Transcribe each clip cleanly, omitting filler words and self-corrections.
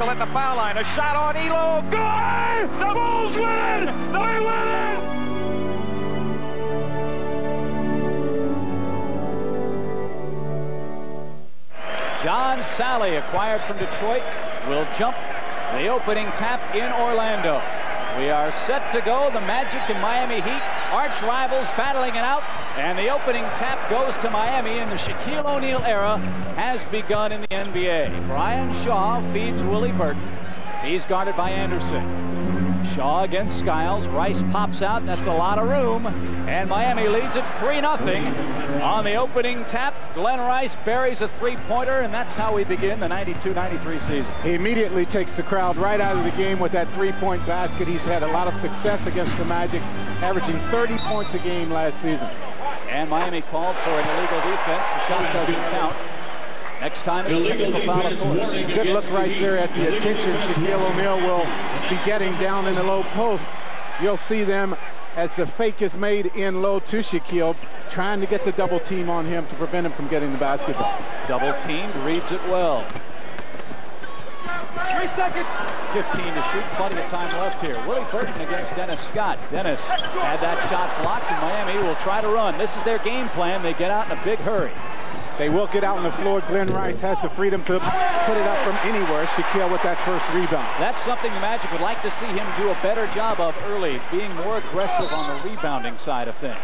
tackle at the foul line. A shot on Elo. Good! The Bulls win! They win! John Sally, acquired from Detroit, will jump the opening tap in Orlando. We are set to go. The Magic and Miami Heat, arch rivals, battling it out. And the opening tap goes to Miami, and the Shaquille O'Neal era has begun in the NBA. Brian Shaw feeds Willie Burton. He's guarded by Anderson. Shaw against Skiles. Rice pops out. That's a lot of room. And Miami leads it 3-0 on the opening tap. Glenn Rice buries a three-pointer, and that's how we begin the 92-93 season. He immediately takes the crowd right out of the game with that three-point basket. He's had a lot of success against the Magic, averaging 30 points a game last season. And Miami called for an illegal defense. The shot doesn't count. Next time it's a technical foul, of course. Good look right there at the attention Shaquille O'Neal will be getting down in the low post. You'll see them as the fake is made in low to Shaquille, trying to get the double team on him to prevent him from getting the basketball. Double teamed, reads it well. 3 seconds. 15 to shoot, plenty of time left here. Willie Burton against Dennis Scott. Dennis had that shot blocked, and Miami will try to run. This is their game plan. They get out in a big hurry. They will get out on the floor. Glenn Rice has the freedom to put it up from anywhere. Shaquille with that first rebound. That's something the Magic would like to see him do a better job of early, being more aggressive on the rebounding side of things.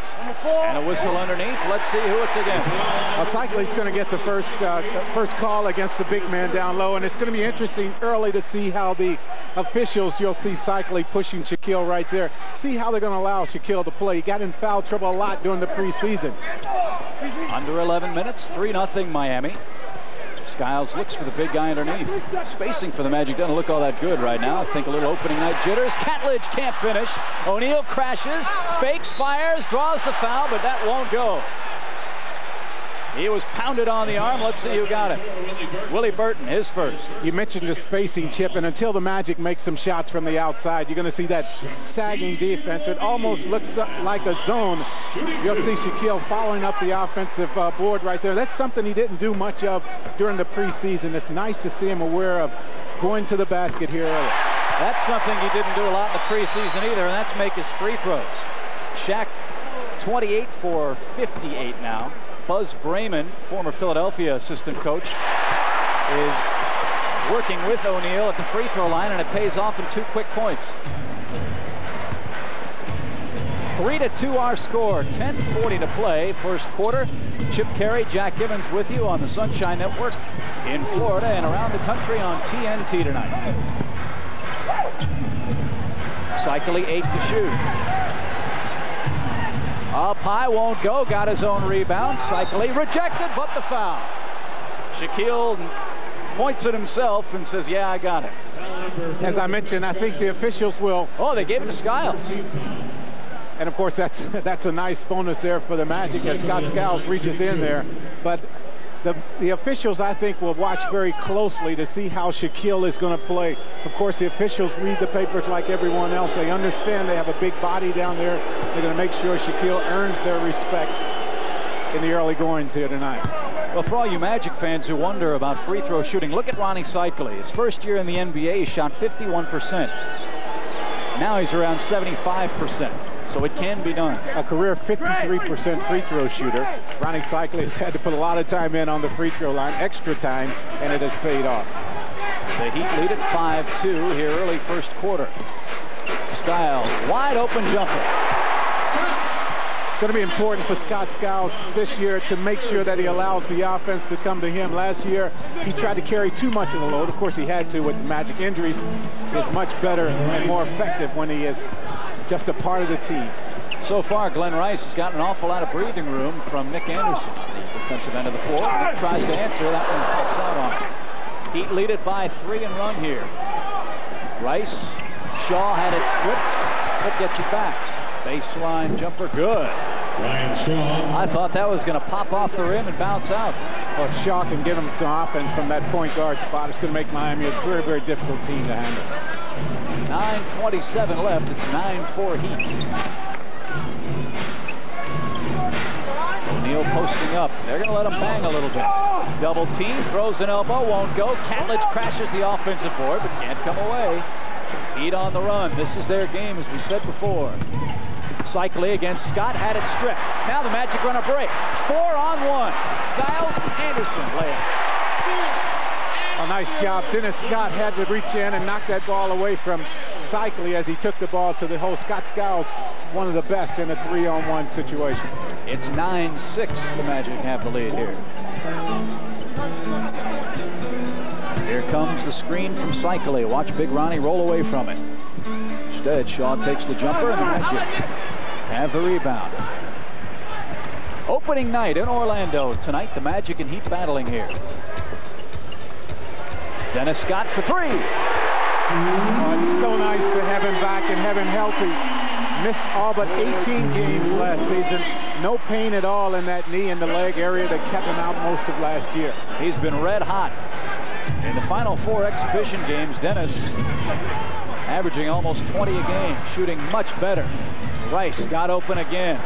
And a whistle underneath. Let's see who it's against. Cycley's going to get the first call against the big man down low, and it's going to be interesting early to see how the officials, you'll see Cycley pushing Shaquille right there. See how they're going to allow Shaquille to play. He got in foul trouble a lot during the preseason. Under 11 minutes, 3-0 Miami. Skiles looks for the big guy underneath. Spacing for the Magic doesn't look all that good right now. I think a little opening night jitters. Catledge can't finish. O'Neal crashes, fakes, fires, draws the foul, but that won't go. He was pounded on the arm. Let's see who got it. Willie Burton, his first. You mentioned the spacing, Chip, and until the Magic make some shots from the outside, you're going to see that sagging defense. It almost looks like a zone. You'll see Shaquille following up the offensive board right there. That's something he didn't do much of during the preseason. It's nice to see him aware of going to the basket here early. That's something he didn't do a lot in the preseason either, and that's make his free throws. Shaq, 28 for 58 now. Buzz Brayman, former Philadelphia assistant coach, is working with O'Neal at the free throw line, and it pays off in 2 quick points. 3-2 our score, 10:40 to play, first quarter. Chip Carey, Jack Gibbons with you on the Sunshine Network in Florida and around the country on TNT tonight. Cycley 8 to shoot. Up high, won't go, got his own rebound. Cycley rejected, but the foul. Shaquille points at himself and says, yeah, I got it. As I mentioned, I think the officials will... Oh, they gave it to Skiles. And of course, that's a nice bonus there for the Magic as Scott Skiles reaches in there. But the officials, I think, will watch very closely to see how Shaquille is going to play. Of course, the officials read the papers like everyone else. They understand they have a big body down there. They're going to make sure Shaquille earns their respect in the early goings here tonight. Well, for all you Magic fans who wonder about free throw shooting, look at Ronnie Cycley. His first year in the NBA, he shot 51%. Now he's around 75%. So it can be done. A career 53% free throw shooter. Ronnie Cycley has had to put a lot of time in on the free throw line, extra time, and it has paid off. The Heat lead at 5-2 here early first quarter. Skiles, wide open jumper. It's going to be important for Scott Skiles this year to make sure that he allows the offense to come to him. Last year, he tried to carry too much of the load. Of course, he had to with the Magic injuries. He is much better and more effective when he is just a part of the team. So far, Glenn Rice has gotten an awful lot of breathing room from Nick Anderson. Defensive end of the floor. Nick tries to answer. That one pops out on him. Heat lead it by 3 and run here. Rice, Shaw had it stripped, but gets it back. Baseline jumper, good. I thought that was going to pop off the rim and bounce out. Well, if Shaw can give him some offense from that point guard spot, it's going to make Miami a very, very difficult team to handle. 9:27 left. It's 9-4 Heat. O'Neil posting up. They're going to let him bang a little bit. Double team, throws an elbow, won't go. Catledge crashes the offensive board, but can't come away. Heat on the run. This is their game, as we said before. Cycli against Scott, had it stripped. Now the Magic run a break. 4-on-1. Skiles, Anderson layup. A nice job. Dennis Scott had to reach in and knock that ball away from Cycli as he took the ball to the hole. Scott Skiles, one of the best in a 3-on-1 situation. It's 9-6. The Magic have the lead here. Here comes the screen from Cycli. Watch Big Ronnie roll away from it. Instead, Shaw takes the jumper, and the Magic have the rebound. Opening night in Orlando tonight. The Magic and Heat battling here. Dennis Scott for three. Oh, it's so nice to have him back and have him healthy. Missed all but 18 games last season. No pain at all in that knee and the leg area that kept him out most of last year. He's been red hot. In the final 4 exhibition games, Dennis averaging almost 20 a game, shooting much better. Rice got open again.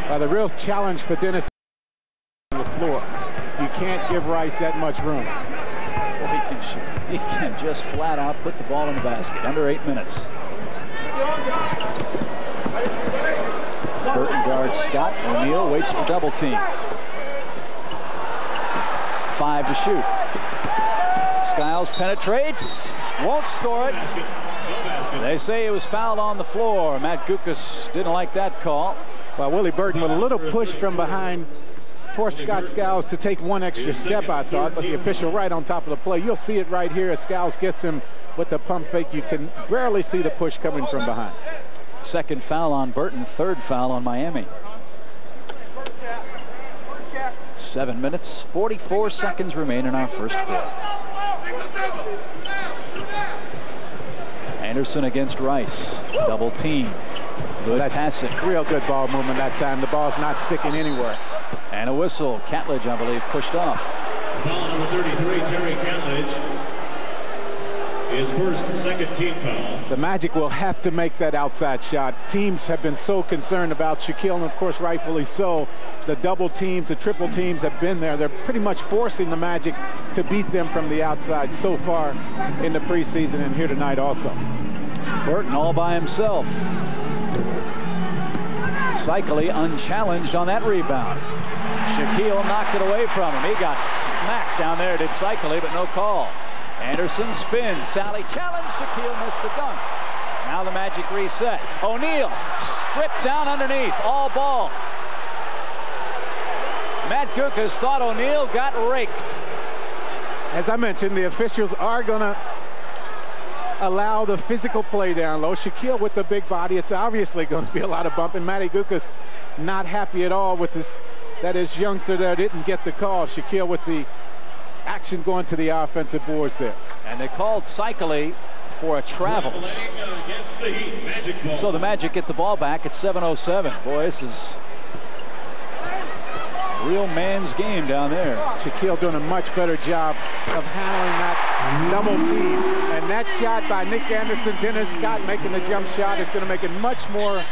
Well, the real challenge for Dennis on the floor. You can't give Rice that much room. Well, he can shoot. He can just flat out put the ball in the basket. Under 8 minutes. Burton guards Scott. O'Neil waits for double team. 5 to shoot. Skiles penetrates. Won't score it. They say he was fouled on the floor. Matt Gukas didn't like that call. Well, Willie Burton with a little push from behind forced Scott Skiles to take one extra step, I thought, but the official right on top of the play. You'll see it right here as Skiles gets him with the pump fake. You can barely see the push coming from behind. Second foul on Burton, third foul on Miami. 7 minutes, 44 seconds remain in our first quarter. Anderson against Rice. Double team. Good passing. Real good ball movement that time. The ball's not sticking anywhere. And a whistle. Catledge, I believe, pushed off. Foul number 33, Terry Catledge. His first second team foul. The Magic will have to make that outside shot. Teams have been so concerned about Shaquille, and of course rightfully so. The double teams, the triple teams have been there. They're pretty much forcing the Magic to beat them from the outside so far in the preseason and here tonight also. Burton all by himself. Cycli unchallenged on that rebound. Shaquille knocked it away from him. He got smacked down there, did Cycli, but no call. Anderson spins. Sally challenged. Shaquille missed the dunk. Now the Magic reset. O'Neil stripped down underneath. All ball. Matt Gukas thought O'Neil got raked. As I mentioned, the officials are going to allow the physical play down low. Shaquille with the big body, it's obviously going to be a lot of bumping. Matty Gukas not happy at all with this, that his youngster there didn't get the call. Shaquille with the action going to the offensive boards there. And they called Cycli for a travel. So the Magic get the ball back at 7:07. Boy, this is real man's game down there. Shaquille doing a much better job of handling that double team. And that shot by Nick Anderson, Dennis Scott making the jump shot is going to make it much more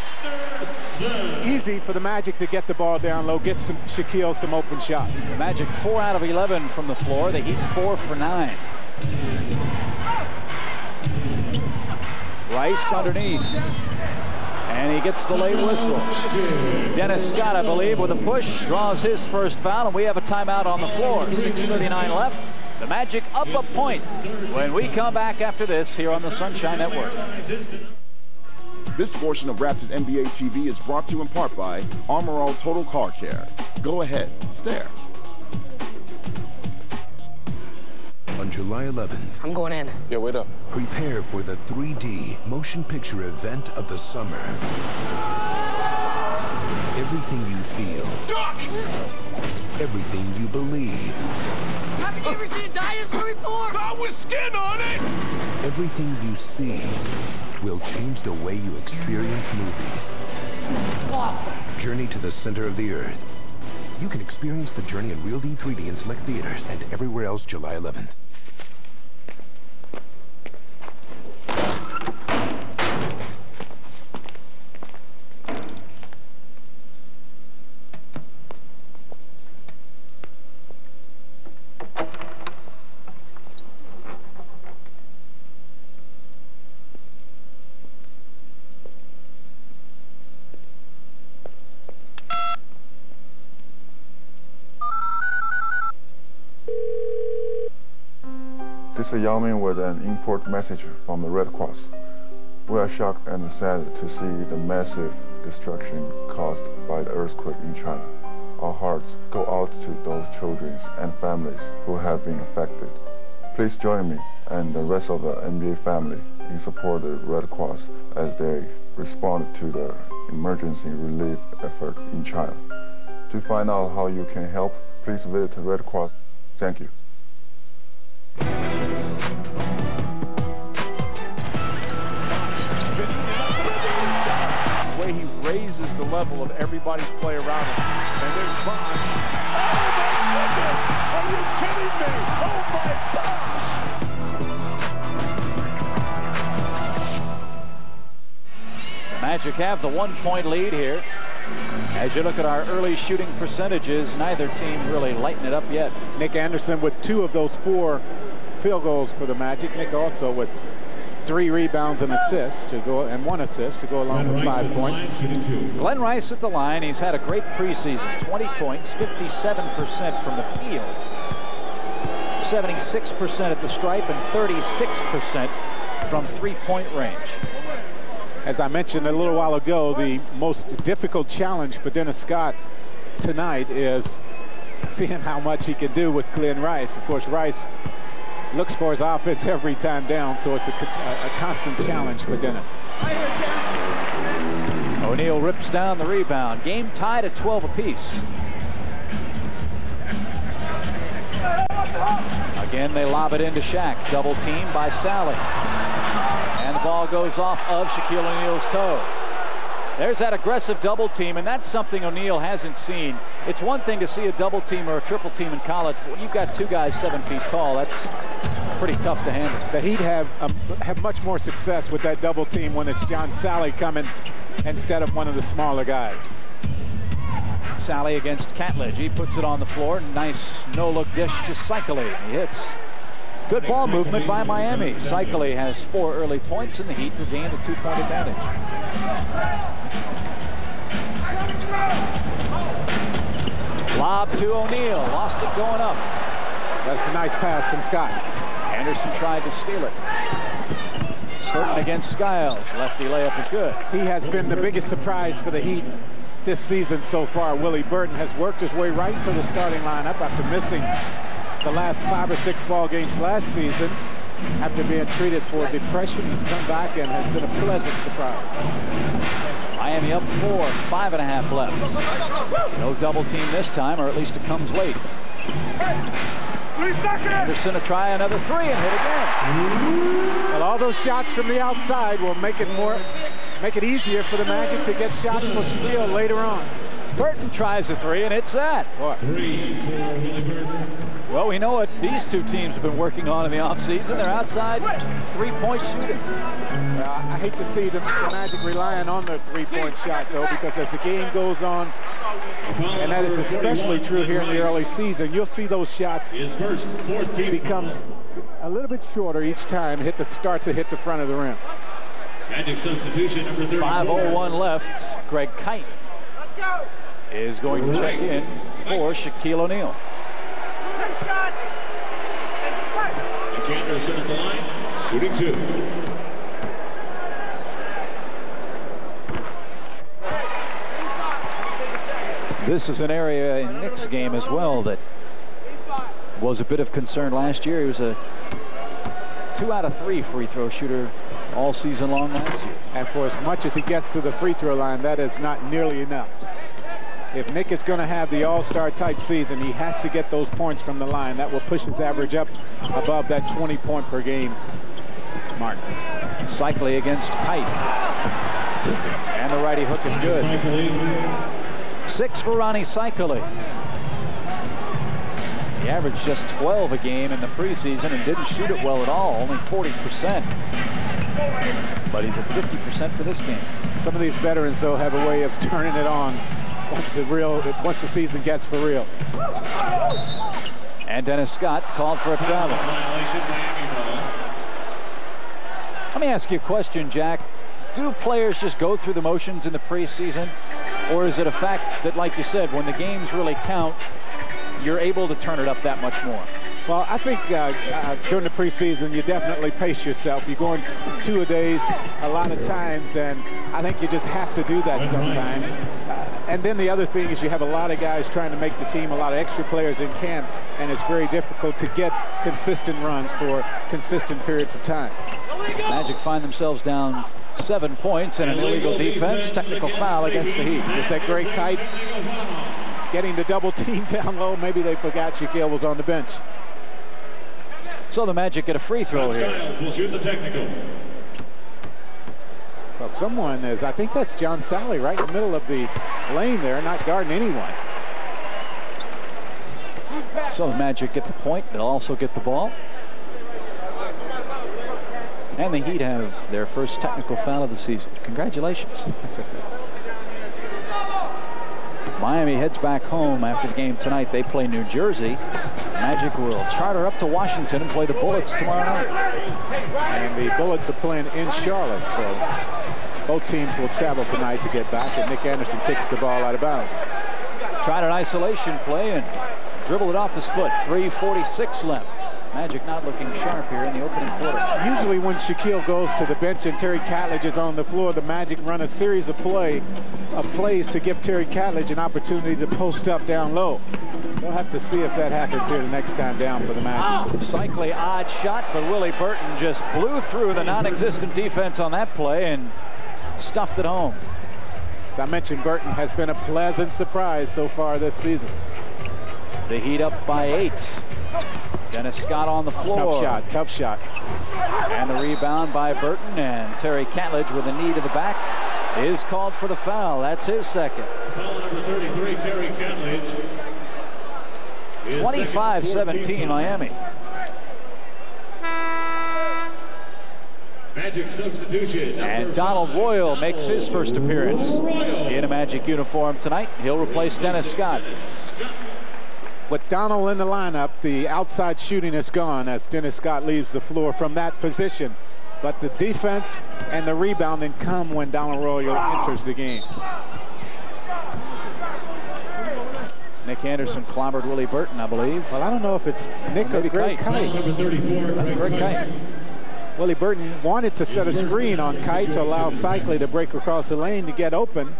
easy for the Magic to get the ball down low, get Shaquille some open shots. The Magic 4 out of 11 from the floor. The Heat 4 for 9. Rice underneath. And he gets the late whistle. Dennis Scott, I believe, with a push, draws his first foul, and we have a timeout on the floor. 6:39 left. The Magic up a point when we come back after this here on the Sunshine Network. This portion of Raptors NBA TV is brought to you in part by Armor All Total Car Care. Go ahead, stare. On July 11th, I'm going in. Yeah, wait up. prepare for the 3D motion picture event of the summer. Everything you feel. Duck! Everything you believe. Haven't you ever seen a dinosaur before? Not with skin on it! Everything you see will change the way you experience movies. Awesome. Journey to the center of the Earth. You can experience the journey in Real D 3D in select theaters and everywhere else July 11th. is Yang Ming with an import message from the Red Cross. We are shocked and sad to see the massive destruction caused by the earthquake in China. Our hearts go out to those children and families who have been affected. Please join me and the rest of the NBA family in support of the Red Cross as they respond to the emergency relief effort in China. To find out how you can help, please visit the Red Cross. Thank you. The way he raises the level of everybody's play around him. And there's Bond. Oh my goodness! Are you kidding me? Oh my gosh! The Magic have the 1-point lead here. As you look at our early shooting percentages, neither team really lighting it up yet. Nick Anderson with 2 of those 4 field goals for the Magic. Nick also with 3 rebounds and assists to go, and 1 assist to go along with 5 points. Glenn Rice at the line. He's had a great preseason. 20 points, 57% from the field, 76% at the stripe, and 36% from 3-point range. As I mentioned a little while ago, the most difficult challenge for Dennis Scott tonight is seeing how much he can do with Glenn Rice. Of course, Rice looks for his offense every time down, so it's a constant challenge for Dennis. O'Neil rips down the rebound. Game tied at 12 apiece. Again, they lob it into Shaq. Double team by Sally. And the ball goes off of Shaquille O'Neal's toe. There's that aggressive double team, and that's something O'Neal hasn't seen. It's one thing to see a double team or a triple team in college, but when you've got 2 guys 7 feet tall, that's pretty tough to handle. The Heat have much more success with that double team when it's John Sally coming instead of one of the smaller guys. Sally against Catledge. He puts it on the floor. Nice no-look dish to Cycley. He hits. Good ball movement by Miami. Cycley has 4 early points, and the Heat regained a 2-point advantage. Lob to O'Neal. Lost it going up. That's a nice pass from Scott. Anderson tried to steal it. Burton against Skiles. Lefty layup is good. He has been the biggest surprise for the Heat this season so far. Willie Burton has worked his way right into the starting lineup after missing the last 5 or 6 ball games last season. After being treated for depression, he's come back and has been a pleasant surprise. Miami up 4, 5.5 left. No double team this time, or at least it comes late. Anderson to try another 3 and hit again. Well, all those shots from the outside will make it easier for the Magic to get shots from Shaquille later on. Burton tries a 3 and hits that. Boy. Well, we know what these 2 teams have been working on in the offseason. They're outside 3-point shooting. I hate to see the Magic relying on their 3-point shot, though, because as the game goes on, and that is especially true here in the early season, you'll see those shots become a little bit shorter each time, start to hit the front of the rim. Magic substitution number 34. 5:01 left. Greg Kite is going to check in for Shaquille O'Neal. Nick Anderson at the line, shooting 2. This is an area in Nick's game as well that was a bit of concern last year. He was a 2 out of 3 free throw shooter all season long last year. And for as much as he gets to the free throw line, that is not nearly enough. If Nick is going to have the all-star type season, he has to get those points from the line. That will push his average up above that 20-point per game mark. Cycley against Kite. And the righty hook is good. 6 for Ronnie Cycley. He averaged just 12 a game in the preseason and didn't shoot it well at all, only 40%. But he's at 50% for this game. Some of these veterans, though, have a way of turning it on once the season gets for real. And Dennis Scott called for a travel. Let me ask you a question, Jack. Do players just go through the motions in the preseason? Or is it a fact that, like you said, when the games really count, you're able to turn it up that much more? Well, I think during the preseason, you definitely pace yourself. You're going 2-a-days a lot of times, and I think you just have to do that sometime. And then the other thing is you have a lot of guys trying to make the team, a lot of extra players in camp, and it's very difficult to get consistent runs for consistent periods of time. Magic find themselves down 7 points and an illegal defense. Technical foul against the Heat. It's that great Kite getting the double team down low. Maybe they forgot Shaquille was on the bench. So the Magic get a free throw here. Styles will shoot the technical. Well, someone is, I think that's John Sally right in the middle of the lane there, not guarding anyone. So the Magic get the point. They'll also get the ball. And the Heat have their first technical foul of the season. Congratulations. Miami heads back home after the game tonight. They play New Jersey. Magic will charter up to Washington and play the Bullets tomorrow night. And the Bullets are playing in Charlotte, so both teams will travel tonight to get back, and Nick Anderson kicks the ball out of bounds. Tried an isolation play and dribbled it off his foot. 3:46 left. Magic not looking sharp here in the opening quarter. Usually when Shaquille goes to the bench and Terry Catledge is on the floor, the Magic run a series of plays to give Terry Catledge an opportunity to post up down low. We'll have to see if that happens here the next time down for the Magic. Cycling odd shot, but Willie Burton just blew through the non-existent defense on that play and stuffed it home. As I mentioned, Burton has been a pleasant surprise so far this season. The Heat up by 8. Dennis Scott on the floor. Tough shot. And the rebound by Burton, and Terry Catledge with a knee to the back is called for the foul. That's his second. Foul number 33, Terry Catledge. 25-17 Miami. Magic substitution. And Donald Royal makes his first appearance in a Magic uniform tonight. He'll replace Dennis Scott. With Donald in the lineup, the outside shooting is gone as Dennis Scott leaves the floor from that position. But the defense and the rebounding come when Donald Royal enters the game. Nick Anderson clobbered Willie Burton, I believe. Well, I don't know if it's Nick or Greg Kite. Number 34, Greg Kite. Willie Burton wanted to set a screen on Kite to allow Cycley to break across the lane to get open.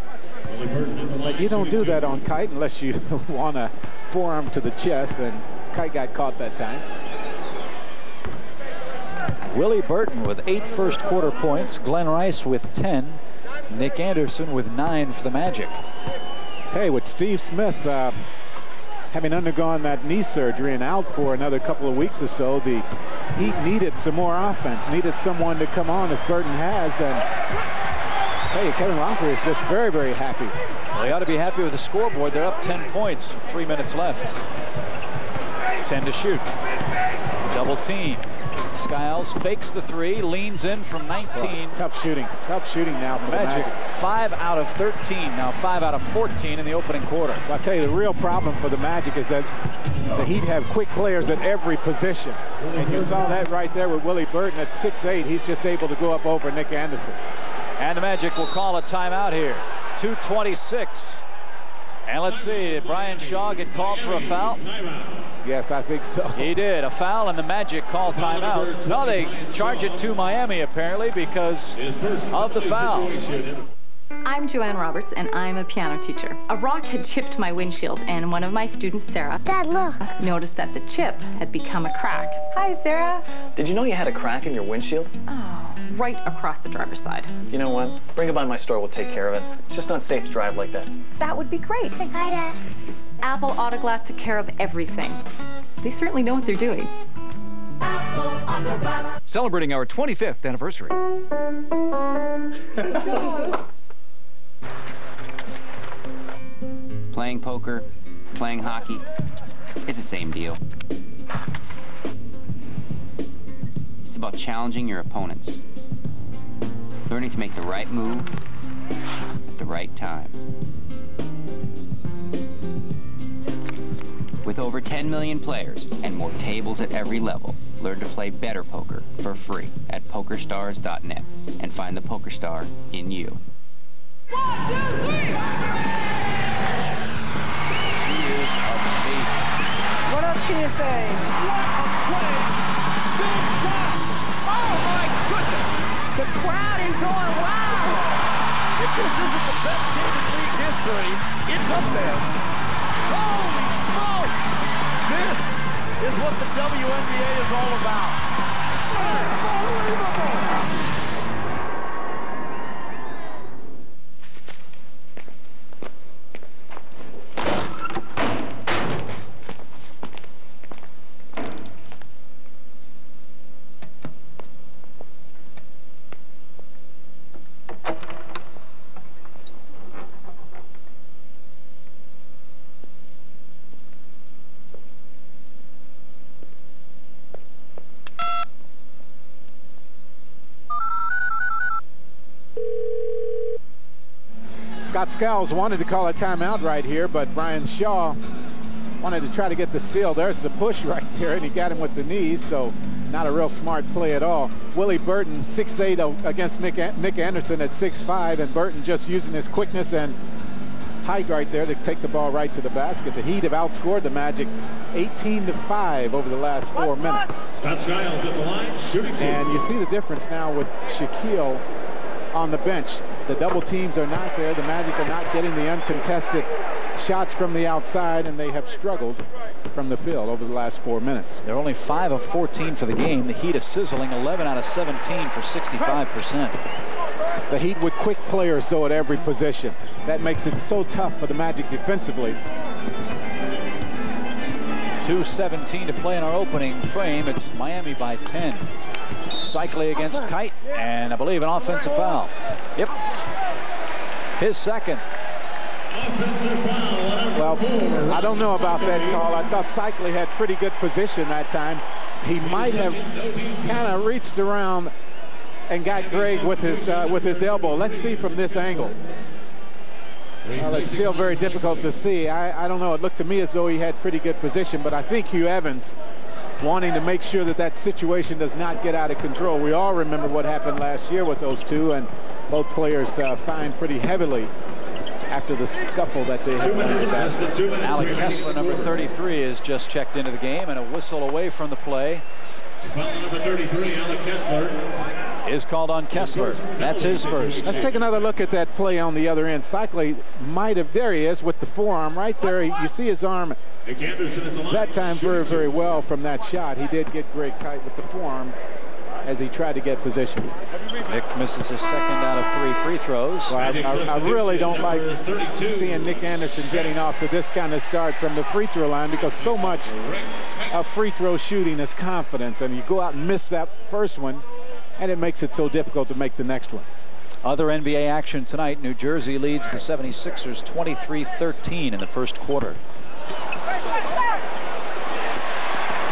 But you don't do that on Kite unless you want a forearm to the chest, and Kite got caught that time. Willie Burton with 8 first quarter points, Glenn Rice with 10, Nick Anderson with 9 for the Magic. Tell you, with Steve Smith having undergone that knee surgery and out for another couple of weeks or so, the Heat needed some more offense, needed someone to come on as Burton has, and I tell you, Kevin Romper is just very, very happy. Well, they ought to be happy with the scoreboard. They're up 10 points, 3 minutes left. 10 to shoot. Double team. Skiles fakes the 3, leans in from 19. Tough shooting now for the Magic. 5 out of 13, now 5 out of 14 in the opening quarter. Well, I'll tell you, the real problem for the Magic is that the Heat have quick players at every position. And you saw that right there with Willie Burton at 6'8". He's just able to go up over Nick Anderson. And the Magic will call a timeout here. 2:26. And let's see, did Brian Shaw get called for a foul? Yes, I think so. He did. A foul, and the Magic call timeout. No, they charge it to Miami, apparently, because of the foul. I'm Joanne Roberts, and I'm a piano teacher. A rock had chipped my windshield, and one of my students, Sarah, Dad, look, noticed that the chip had become a crack. Hi, Sarah. Did you know you had a crack in your windshield? Oh, right across the driver's side. You know what? Bring it by my store. We'll take care of it. It's just not safe to drive like that. That would be great. Hi, Dad. Apple Auto Glass took care of everything. They certainly know what they're doing. Celebrating our 25th anniversary. Playing poker, playing hockey, it's the same deal. It's about challenging your opponents, learning to make the right move at the right time. With over 10 million players and more tables at every level, learn to play better poker for free at PokerStars.net and find the PokerStar in you. 1, 2, 3! She is amazing. What else can you say? crowd is going wild. If this isn't the best game in league history, it's up there. Holy smoke! This is what the WNBA is all about. Unbelievable! Scott Skiles wanted to call a timeout right here, but Brian Shaw wanted to try to get the steal. There's the push right there, and he got him with the knees, so not a real smart play at all. Willie Burton, 6'8", against Nick Anderson at 6'5", and Burton just using his quickness and height right there to take the ball right to the basket. The Heat have outscored the Magic 18-5 over the last 4 minutes. Scott Skiles at the line, shooting two. And you see the difference now with Shaquille on the bench. The double teams are not there. The Magic are not getting the uncontested shots from the outside, and they have struggled from the field over the last 4 minutes. They're only 5 of 14 for the game. The Heat is sizzling 11 out of 17 for 65%. The Heat with quick players, though, at every position. That makes it so tough for the Magic defensively. 2:17 to play in our opening frame. It's Miami by 10. Cycling against Kite, and I believe an offensive foul. Yep. His second. Well, I don't know about that call. I thought Cycling had pretty good position that time. He might have kind of reached around and got Greg with his elbow. Let's see from this angle. Well, it's still very difficult to see. I don't know. It looked to me as though he had pretty good position, but I think Hugh Evans wanting to make sure that that situation does not get out of control. We all remember what happened last year with those two, and both players fined pretty heavily after the scuffle that they had. Alec Kessler, number 33, is just checked into the game, and a whistle away from the play. Foul number 33, Alec Kessler, is called on Kessler. That's his first. Let's take another look at that play on the other end. Cycling might have, there he is with the forearm right there. You see his arm that time very, very well from that shot. He did get Greg Kite with the forearm as he tried to get position. Nick misses his second out of 3 free throws. Well, I really don't like seeing Nick Anderson getting off to this kind of start from the free throw line, because so much of free throw shooting is confidence, and you go out and miss that first one, and it makes it so difficult to make the next one. Other NBA action tonight. New Jersey leads the 76ers 23-13 in the first quarter.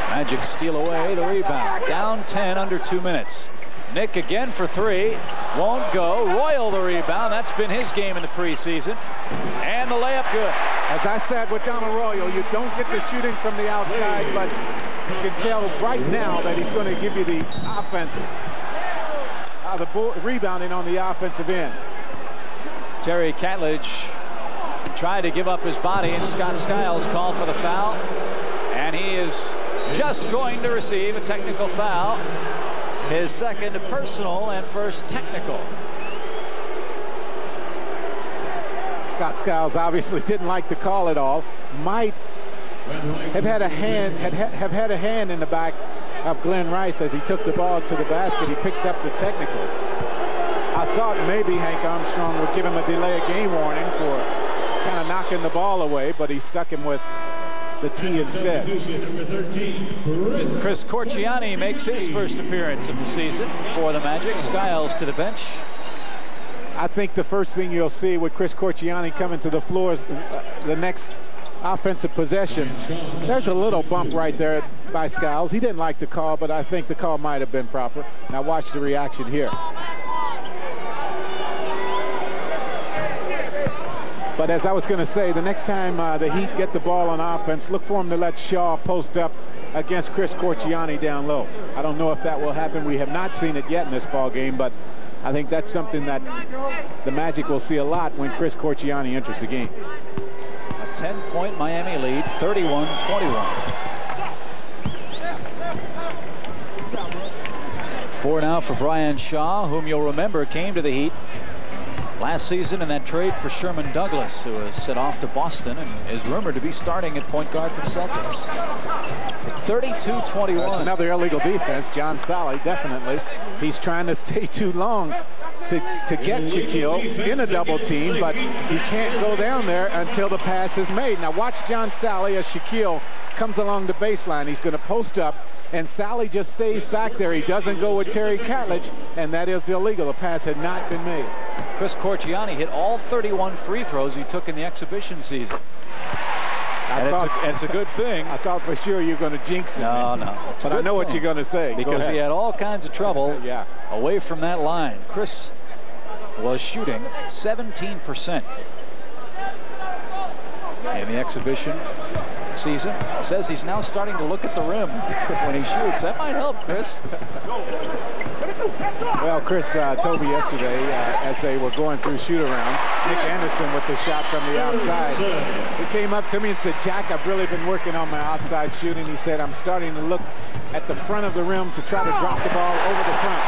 Magic steal away the rebound. Down 10 under 2 minutes. Nick again for 3. Won't go. Royal the rebound. That's been his game in the preseason. And the layup good. As I said with Donald Royal, you don't get the shooting from the outside, but you can tell right now that he's going to give you the offense. The rebounding on the offensive end. Terry Catledge tried to give up his body, and Scott Skiles called for the foul. And he is just going to receive a technical foul. His second personal and first technical. Scott Skiles obviously didn't like the call at all. Might have had a hand in the back of Glenn Rice as he took the ball to the basket. He picks up the technical. I thought maybe Hank Armstrong would give him a delay of game warning for kind of knocking the ball away, but he stuck him with the tee instead. Chris Corciani makes his first appearance of the season for the Magic. Skiles to the bench. I think the first thing you'll see with Chris Corciani coming to the floor is the next offensive possession. There's a little bump right there by Skiles. He didn't like the call, but I think the call might have been proper. Now watch the reaction here. But as I was going to say, the next time the Heat get the ball on offense, look for him to let Shaw post up against Chris Corciani down low. I don't know if that will happen. We have not seen it yet in this ball game, but I think that's something that the Magic will see a lot when Chris Corciani enters the game. A 10-point Miami lead, 31-21. 4 now for Brian Shaw, whom you'll remember came to the Heat last season in that trade for Sherman Douglas, who was sent off to Boston and is rumored to be starting at point guard for the Celtics. 32-21. Another illegal defense. John Sally, definitely. He's trying to stay too long to get Shaquille in a double team, but he can't go down there until the pass is made. Now watch John Sally as Shaquille comes along the baseline. He's going to post up, and Sally just stays back there. He doesn't go with Terry Catledge, and that is illegal. The pass had not been made. Chris Corchiani hit all 31 free throws he took in the exhibition season. It's a good thing. I thought for sure you were going to jinx him. No. But I know what you're going to say. Because he had all kinds of trouble away from that line. Chris was shooting 17% in the exhibition season. Says he's now starting to look at the rim when he shoots. That might help, Chris. Well, Chris told me yesterday as they were going through shoot-around, Nick Anderson with the shot from the outside. He came up to me and said, Jack, I've really been working on my outside shooting. He said, I'm starting to look at the front of the rim to try to drop the ball over the front.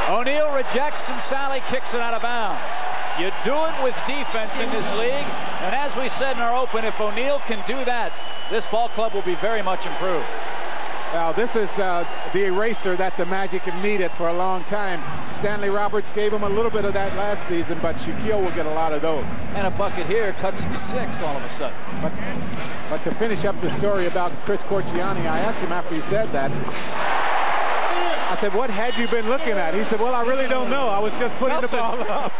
O'Neil rejects and Sally kicks it out of bounds. You do it with defense in this league, and as we said in our open, if O'Neil can do that, this ball club will be very much improved. Well, this is the eraser that the Magic have needed for a long time. Stanley Roberts gave him a little bit of that last season, but Shaquille will get a lot of those. And a bucket here cuts it to 6 all of a sudden. But to finish up the story about Chris Corchiani, I asked him after he said that, I said, what had you been looking at? He said, well, I really don't know. I was just putting the ball up.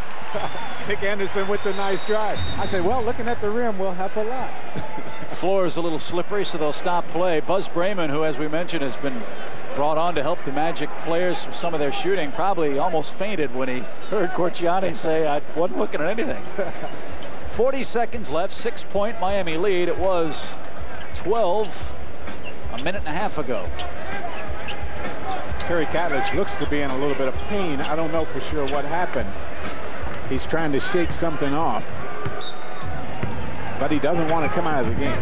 Nick Anderson with the nice drive. I said, well, looking at the rim will help a lot. Floor is a little slippery, so they'll stop play. Buzz Brayman, who, as we mentioned, has been brought on to help the Magic players with some of their shooting, probably almost fainted when he heard Corchiani say, I wasn't looking at anything. 40 seconds left, 6-point Miami lead. It was 12 a minute and a half ago. Terry Catledge looks to be in a little bit of pain. I don't know for sure what happened. He's trying to shake something off, but he doesn't want to come out of the game.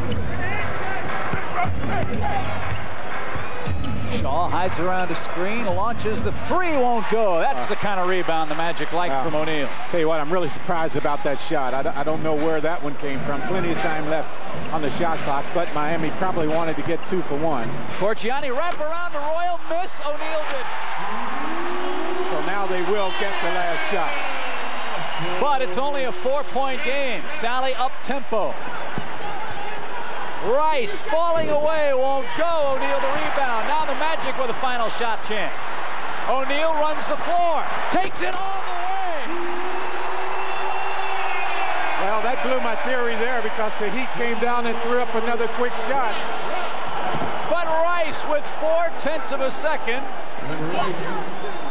Shaw hides around a screen, launches the 3, won't go. That's the kind of rebound the Magic like from O'Neil. Tell you what, I'm really surprised about that shot. I don't know where that one came from. Plenty of time left on the shot clock, but Miami probably wanted to get 2 for 1. Corchiani wrap around the Royal miss. O'Neil did. So now they will get the last shot. But it's only a 4-point game. Sally up tempo. Rice falling away, won't go. O'Neil the rebound. Now the Magic with a final shot chance. O'Neil runs the floor, takes it all the way. Well, that blew my theory there because the Heat came down and threw up another quick shot. But Rice with 0.4 of a second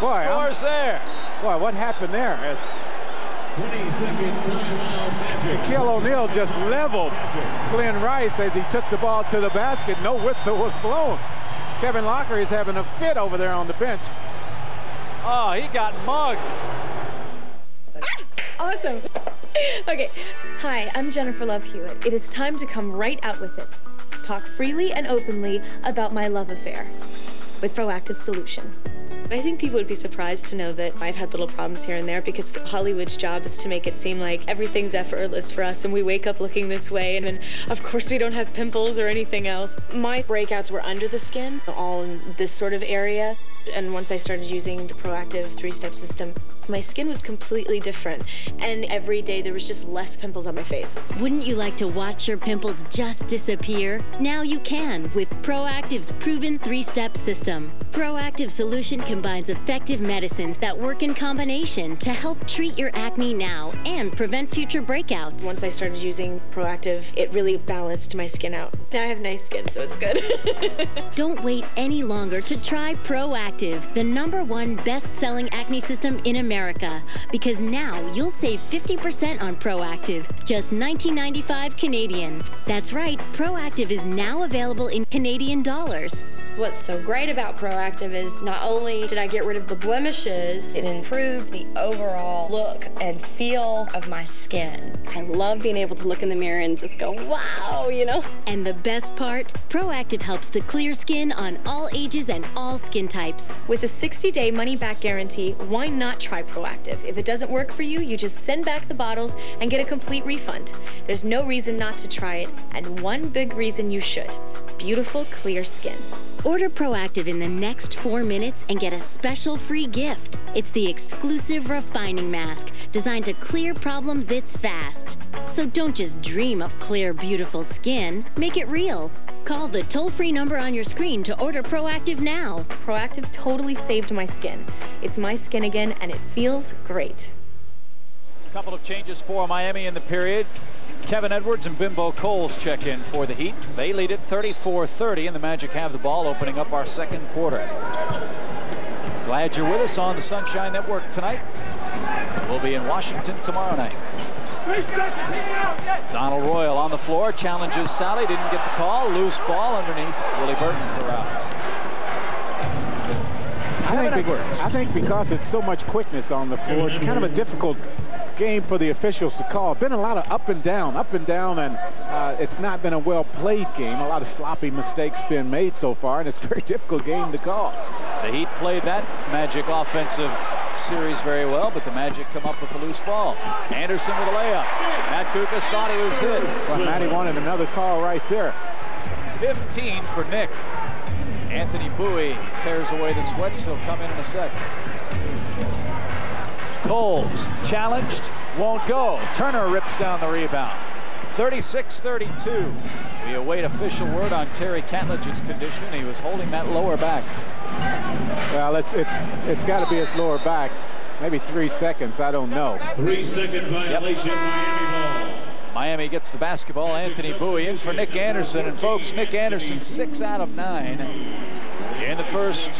scores there. Boy, what happened there? Shaquille O'Neal just leveled Glenn Rice as he took the ball to the basket. No whistle was blown. Kevin Locker is having a fit over there on the bench. Oh, he got mugged. Awesome. Okay. Hi, I'm Jennifer Love Hewitt. It is time to come right out with it. To talk freely and openly about my love affair with Proactive Solution. I think people would be surprised to know that I've had little problems here and there because Hollywood's job is to make it seem like everything's effortless for us and we wake up looking this way and then of course we don't have pimples or anything else. My breakouts were under the skin, all in this sort of area, and once I started using the Proactive 3-step system, my skin was completely different and every day there was just less pimples on my face. Wouldn't you like to watch your pimples just disappear? Now you can with Proactive's proven 3-step system. Proactive Solution combines effective medicines that work in combination to help treat your acne now and prevent future breakouts. Once I started using Proactive, it really balanced my skin out. Now I have nice skin, so it's good. Don't wait any longer to try Proactive, the #1 best-selling acne system in America, because now you'll save 50% on Proactive, just $19.95 Canadian. That's right, Proactive is now available in Canadian dollars. What's so great about Proactive is not only did I get rid of the blemishes, it improved the overall look and feel of my skin. I love being able to look in the mirror and just go, wow, you know? And the best part, Proactive helps to clear skin on all ages and all skin types. With a 60-day money-back guarantee, why not try Proactive? If it doesn't work for you, you just send back the bottles and get a complete refund. There's no reason not to try it, and one big reason you should. Beautiful, clear skin. Order Proactive in the next 4 minutes and get a special free gift. It's the exclusive refining mask designed to clear problems it's fast. So don't just dream of clear, beautiful skin. Make it real. Call the toll-free number on your screen to order Proactive now. Proactive totally saved my skin. It's my skin again, and it feels great. A couple of changes for Miami in the period. Kevin Edwards and Bimbo Coles check in for the Heat. They lead it 34-30, and the Magic have the ball opening up our second quarter. Glad you're with us on the Sunshine Network tonight. We'll be in Washington tomorrow night. Donald Royal on the floor, challenges Sally, didn't get the call. Loose ball underneath. Willie Burton corrals. I think because it's so much quickness on the floor, it's kind of a difficult game for the officials to call. Been a lot of up and down, and it's not been a well-played game. A lot of sloppy mistakes been made so far, and it's a very difficult game to call. The Heat played that Magic offensive series very well, but the Magic come up with the loose ball. Anderson with a layup. Matt Kukas thought he was hit. Well, Matty wanted another call right there. 15 for Nick. Anthony Bowie tears away the sweats. He'll come in a sec. Coles challenged, won't go. Turner rips down the rebound. 36-32. We await official word on Terry Catledge's condition. He was holding that lower back. Well, it's got to be his lower back. Maybe 3 seconds. I don't know. 3-second violation. Yep. Miami ball. Miami gets the basketball. Anthony Bowie in for Nick Anderson. And folks, Nick Anderson 6 out of 9 in the first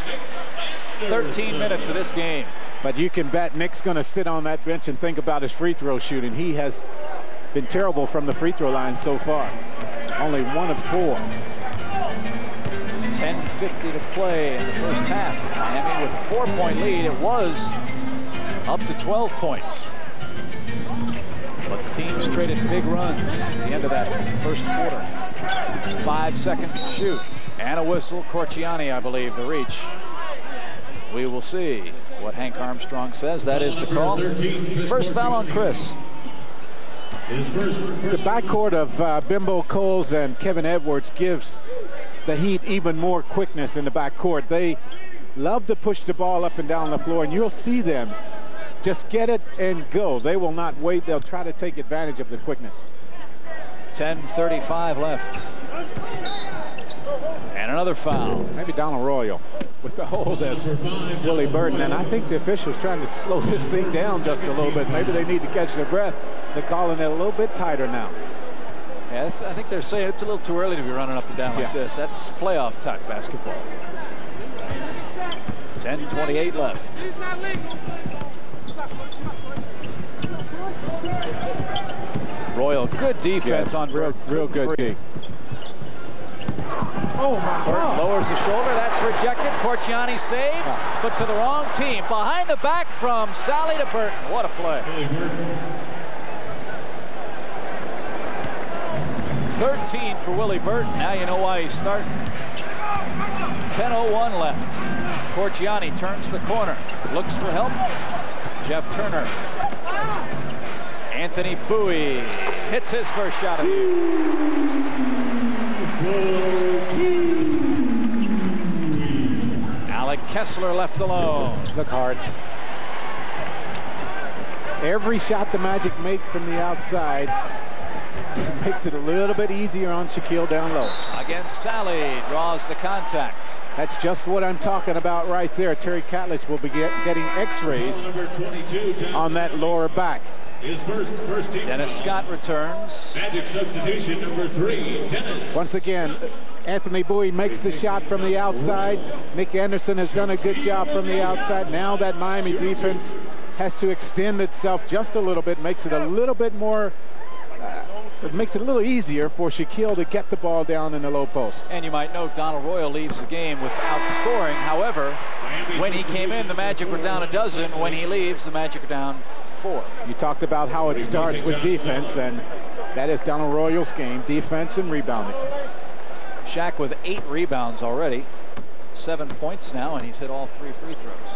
13 minutes of this game. But you can bet Nick's going to sit on that bench and think about his free throw shooting. He has been terrible from the free throw line so far. Only 1 of 4. 10:50 to play in the first half. Miami with a 4-point lead. It was up to 12 points. But the teams traded big runs at the end of that first quarter. 5 seconds to shoot. And a whistle. Corciani, I believe, the reach. We will see what Hank Armstrong says. That is the call. First foul on Chris. The backcourt of Bimbo Coles and Kevin Edwards gives the Heat even more quickness in the backcourt. They love to push the ball up and down the floor, and you'll see them just get it and go. They will not wait. They'll try to take advantage of the quickness. 10:35 left. And another foul. Maybe Donald Royal with the hold as Willie Burton. And I think the officials trying to slow this thing down just a little bit. Maybe they need to catch their breath. They're calling it a little bit tighter now. Yeah, I think they're saying it's a little too early to be running up and down like this. That's playoff type basketball. 10:28 left. Royal, good defense on real good D. Oh my God. Lowers the shoulder. That's rejected. Corciani saves, but to the wrong team. Behind the back from Sally to Burton. What a play. 13 for Willie Burton. Now you know why he's starting. 10:01 left. Corciani turns the corner. Looks for help. Jeff Turner. Anthony Bowie hits his first shot of the year. Alec Kessler left alone. Look hard. Every shot the Magic make from the outside makes it a little bit easier on Shaquille down low. Again, Sally draws the contact. That's just what I'm talking about right there. Terry Catledge will be getting x-rays on that lower back. His first team. Dennis Scott returns. Magic substitution number 3, Dennis. Once again, Anthony Bowie makes the shot from the outside. Nick Anderson has done a good job from the outside. Now that Miami defense has to extend itself just a little bit, makes it a little bit more it makes it a little easier for Shaquille to get the ball down in the low post. And you might note Donald Royal leaves the game without scoring. However, when he came in, the Magic were down a dozen. When he leaves, the Magic are down 4. You talked about how it starts with defense, and that is Donald Royal's game, defense and rebounding. Shaq with 8 rebounds already, 7 points now, and he's hit all 3 free throws.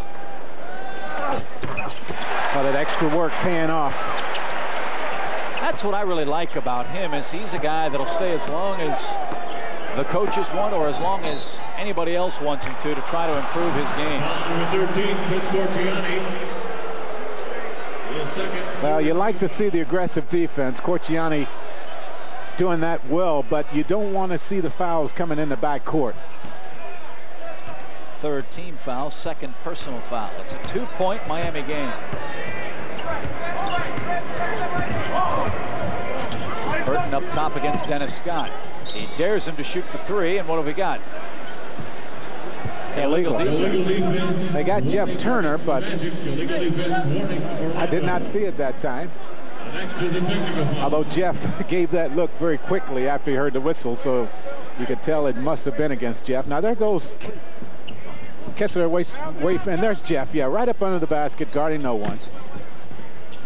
Well, that extra work paying off. That's what I really like about him, is he's a guy that'll stay as long as the coaches want, or as long as anybody else wants him to try to improve his game. Number 13, Chris Corciani. Well, you like to see the aggressive defense. Corciani doing that well, but you don't want to see the fouls coming in the backcourt. 3rd team foul, 2nd personal foul. It's a 2-point Miami game. Burton up top against Dennis Scott. He dares him to shoot the 3, and what have we got? Illegal defense. They got Jeff Turner, but I did not see it that time. Although Jeff gave that look very quickly after he heard the whistle, so you could tell it must have been against Jeff. Now there goes Kessler away, and there's Jeff. Yeah, right up under the basket, guarding no one.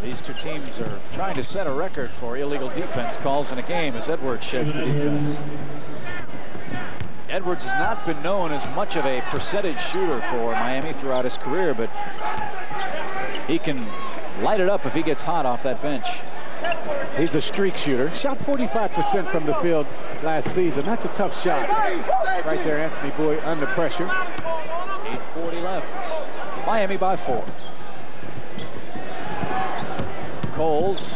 These two teams are trying to set a record for illegal defense calls in a game as Edwards sheds the defense. Edwards has not been known as much of a percentage shooter for Miami throughout his career, but he can light it up if he gets hot off that bench. He's a streak shooter. Shot 45% from the field last season. That's a tough shot. Right there, Anthony Bowie under pressure. 8:40 left. Miami by 4. Coles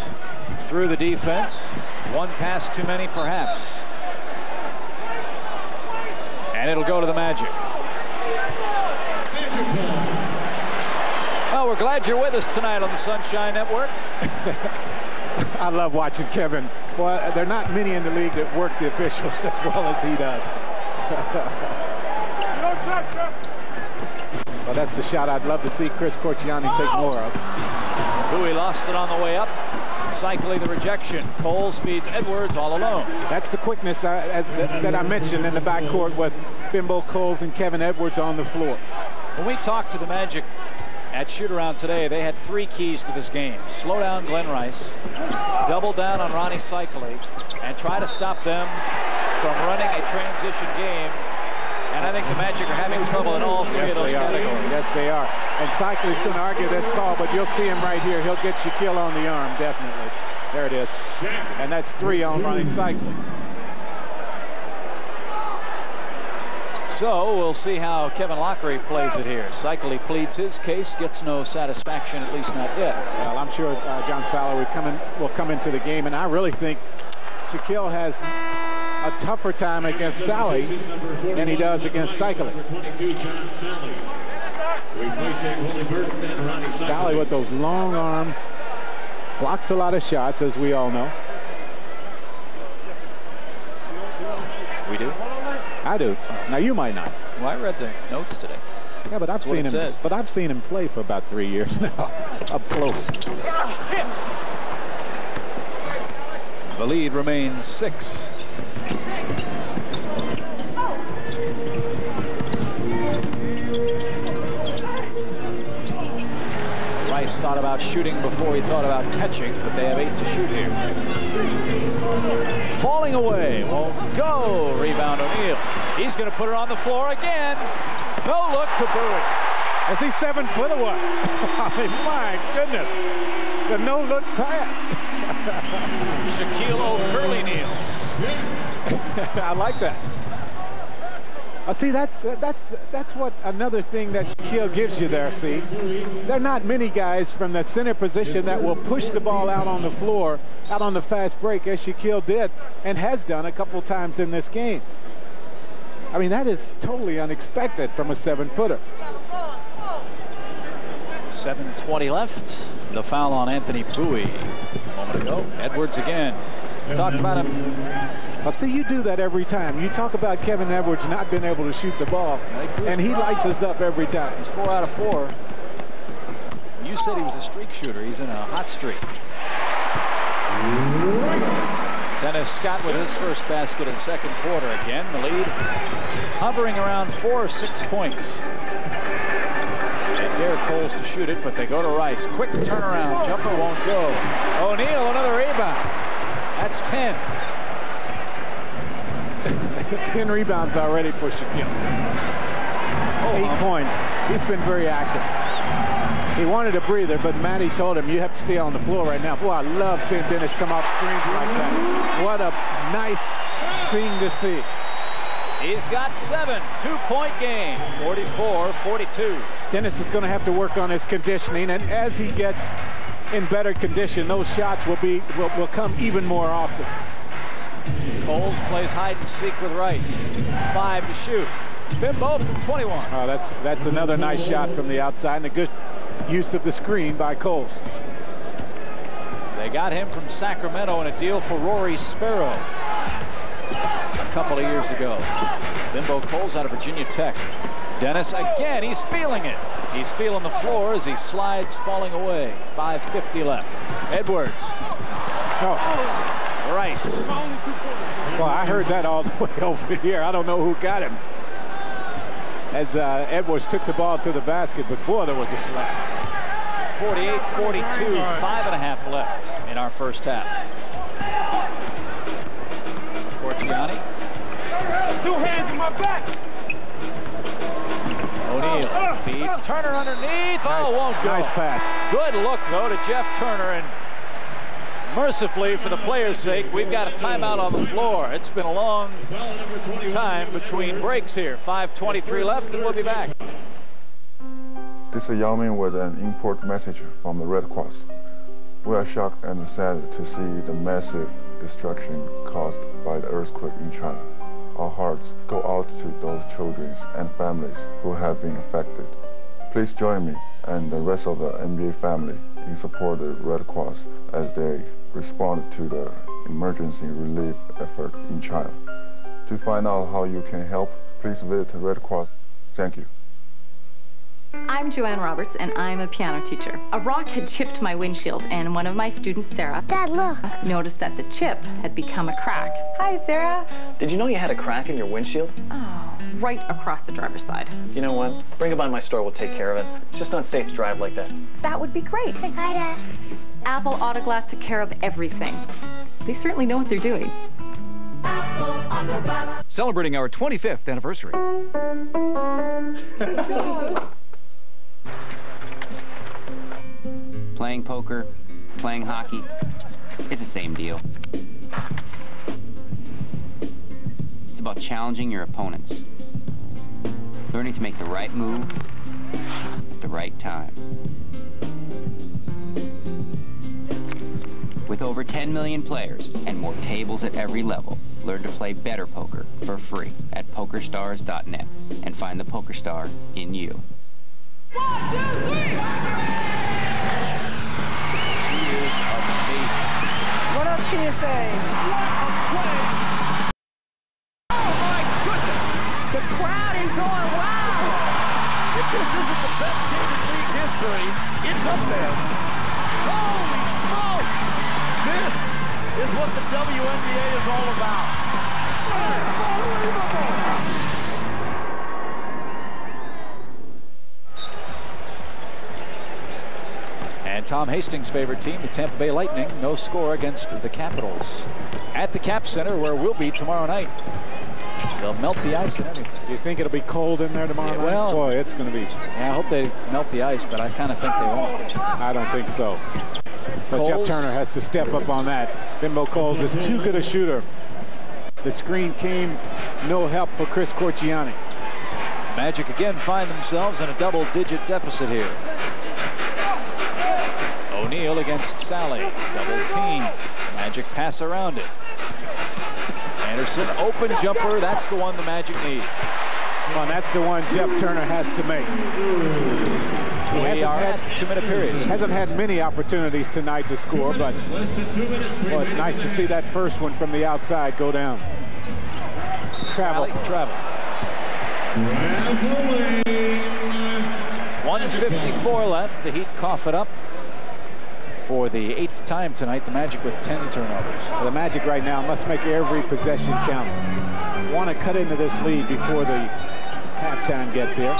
through the defense. One pass too many, perhaps. And it'll go to the Magic. Well, we're glad you're with us tonight on the Sunshine Network. I love watching Kevin. Well, there are not many in the league that work the officials as well as he does. Well, that's the shot I'd love to see Chris Corciani take more of. Bowie lost it on the way up. Cycling the rejection. Coles feeds Edwards all alone. That's the quickness that I mentioned in the backcourt with Bimbo Coles and Kevin Edwards on the floor. When we talked to the Magic at shoot-around today, they had 3 keys to this game. Slow down Glenn Rice, double down on Ronnie Cycli, and try to stop them from running a transition game. And I think the Magic are having trouble in all 3 of those categories. Yes, they are. And Cycli's going to argue this call, but you'll see him right here. He'll get Shaquille on the arm, definitely. There it is. And that's 3 on Ronnie Cycli. So we'll see how Kevin Lockery plays it here. Cycli pleads his case, gets no satisfaction, at least not yet. Well, I'm sure John Salley will come into the game, and I really think Shaquille has a tougher time against Salley than he does against Cycli. Salley with those long arms blocks a lot of shots, as we all know. We do? I do. Now you might not. Well, I read the notes today. Yeah, but I've seen him. But I've seen him play for about 3 years now, up close. The lead remains 6. Rice thought about shooting before he thought about catching, but they have 8 to shoot here. Falling away, won't go. Rebound O'Neil. He's going to put it on the floor again. No look to Bowie. Is he 7 foot or what? I mean, my goodness. The no look pass. Shaquille O'Neil. I like that. See, that's what another thing that Shaquille gives you there, see. There are not many guys from the center position that will push the ball out on the floor, out on the fast break, as Shaquille did and has done a couple times in this game. I mean, that is totally unexpected from a 7-footer. 7:20 left. The foul on Anthony Bowie a moment ago. Edwards again. Talked about him. Well, see, you do that every time. You talk about Kevin Edwards not being able to shoot the ball, and he lights us up every time. He's 4 out of 4. You said he was a streak shooter. He's in a hot streak. Dennis Scott with his first basket in the second quarter. Again, the lead hovering around 4 or 6 points. They dare Coles to shoot it, but they go to Rice. Quick turnaround. Jumper won't go. O'Neil, another rebound. That's 10. 10 rebounds already for Shaquille. 8 points. He's been very active. He wanted a breather, but Matty told him, you have to stay on the floor right now. Boy, I love seeing Dennis come off screens like that. What a nice thing to see. He's got 7. 2-point game. 44-42. Dennis is going to have to work on his conditioning, and as he gets in better condition, those shots will come even more often. Coles plays hide and seek with Rice. 5 to shoot. Bimbo from 21. Oh, that's another nice shot from the outside, and a good use of the screen by Coles. They got him from Sacramento in a deal for Rory Sparrow a couple of years ago. Bimbo Coles out of Virginia Tech. Dennis again, he's feeling it. He's feeling the floor as he slides, falling away. 5:50 left. Edwards. Oh. Rice. Well, I heard that all the way over here. I don't know who got him. As Edwards took the ball to the basket, but boy, there was a slap. 48-42, 5.5 left in our first half. Cortiani. 2 hands in my back. O'Neil feeds Turner underneath. Oh, won't go. Nice pass. Good look, though, to Jeff Turner. And mercifully, for the players' sake, we've got a timeout on the floor. It's been a long time between breaks here. 5:23 left, and we'll be back. This is Yao Ming with an important message from the Red Cross. We are shocked and sad to see the massive destruction caused by the earthquake in China. Our hearts go out to those children and families who have been affected. Please join me and the rest of the NBA family in support of the Red Cross as they respond to the emergency relief effort in China. To find out how you can help, please visit the Red Cross. Thank you. I'm Joanne Roberts, and I'm a piano teacher. A rock had chipped my windshield, and one of my students, Sarah, Dad, look. Noticed that the chip had become a crack. Hi, Sarah. Did you know you had a crack in your windshield? Oh, right across the driver's side. You know what? Bring it by my store. We'll take care of it. It's just not safe to drive like that. That would be great. Hi, Dad. Apple Auto Glass took care of everything. They certainly know what they're doing. Celebrating our 25th anniversary. Playing poker, playing hockey, it's the same deal. It's about challenging your opponents, learning to make the right move at the right time. With over 10 million players and more tables at every level, learn to play better poker for free at PokerStars.net and find the PokerStar in you. 1, 2, 3! What else can you say? What a play! Oh my goodness! The crowd is going wild! If this isn't the best game in league history, it's up there. Holy smokes! This is what the WNBA is all about. Unbelievable! And Tom Hastings' favorite team, the Tampa Bay Lightning, no score against the Capitals at the Cap Center, where we'll be tomorrow night. They'll melt the ice and everything. Do you think it'll be cold in there tomorrow night? Well, boy, it's going to be. Yeah, I hope they melt the ice, but I kind of think they won't. I don't think so. But Jeff Turner has to step up on that. Bimbo Coles is too good a shooter. The screen came, no help for Chris Cortiani. Magic again find themselves in a double-digit deficit here. O'Neil against Sally. Double team. Magic pass around it. Anderson, open jumper. That's the one the Magic need. Come on, that's the one Jeff Turner has to make. We are at 2-minute period. Hasn't had many opportunities tonight to score, but well, it's nice to see that first one from the outside go down. Travel. 1:54 left. The Heat cough it up. for the 8th time tonight. The Magic with 10 turnovers. Well, the Magic right now must make every possession count. Want to cut into this lead before the halftime gets here.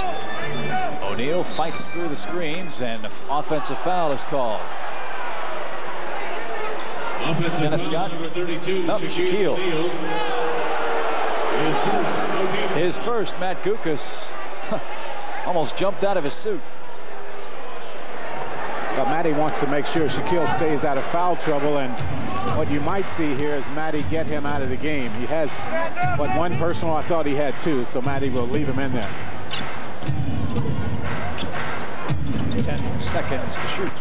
O'Neil fights through the screens, and an offensive foul is called. Offensive foul, number 32, Shaquille O'Neil. His first, Matt Gukas almost jumped out of his suit. But Matty wants to make sure Shaquille stays out of foul trouble, and what you might see here is Matty get him out of the game. He has, what, one personal? I thought he had two, so Matty will leave him in there. 10 seconds to shoot.